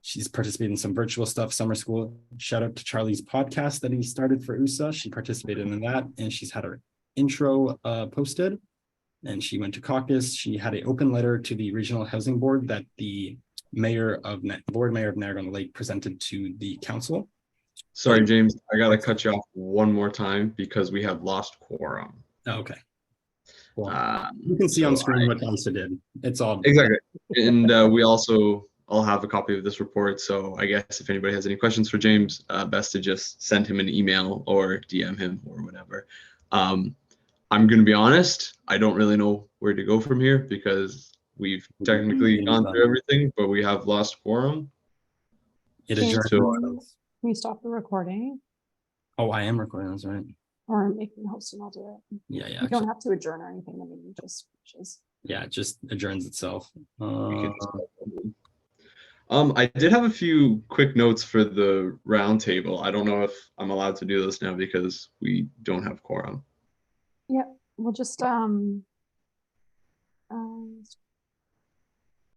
Speaker 5: she's participated in some virtual stuff, summer school. Shout out to Charlie's podcast that he started for USA. She participated in that, and she's had her intro posted, and she went to caucus. She had an open letter to the Regional Housing Board that the board mayor of Niagara-on-the-Lake presented to the council.
Speaker 13: Sorry, James, I got to cut you off one more time because we have lost quorum.
Speaker 5: Oh, okay. Cool. You can see on screen what Lisa did. It's all
Speaker 13: exactly. And we also all have a copy of this report. So I guess if anybody has any questions for James, best to just send him an email or DM him or whatever. I'm going to be honest, I don't really know where to go from here because we've technically gone through everything, but we have lost quorum.
Speaker 2: Can we stop the recording?
Speaker 5: Oh, I am recording, that's right.
Speaker 2: Or make me host and I'll do it.
Speaker 5: Yeah.
Speaker 2: You don't have to adjourn or anything. I mean, just switches.
Speaker 5: Yeah, it just adjourns itself.
Speaker 13: I did have a few quick notes for the roundtable. I don't know if I'm allowed to do this now because we don't have quorum.
Speaker 2: Yeah, we'll just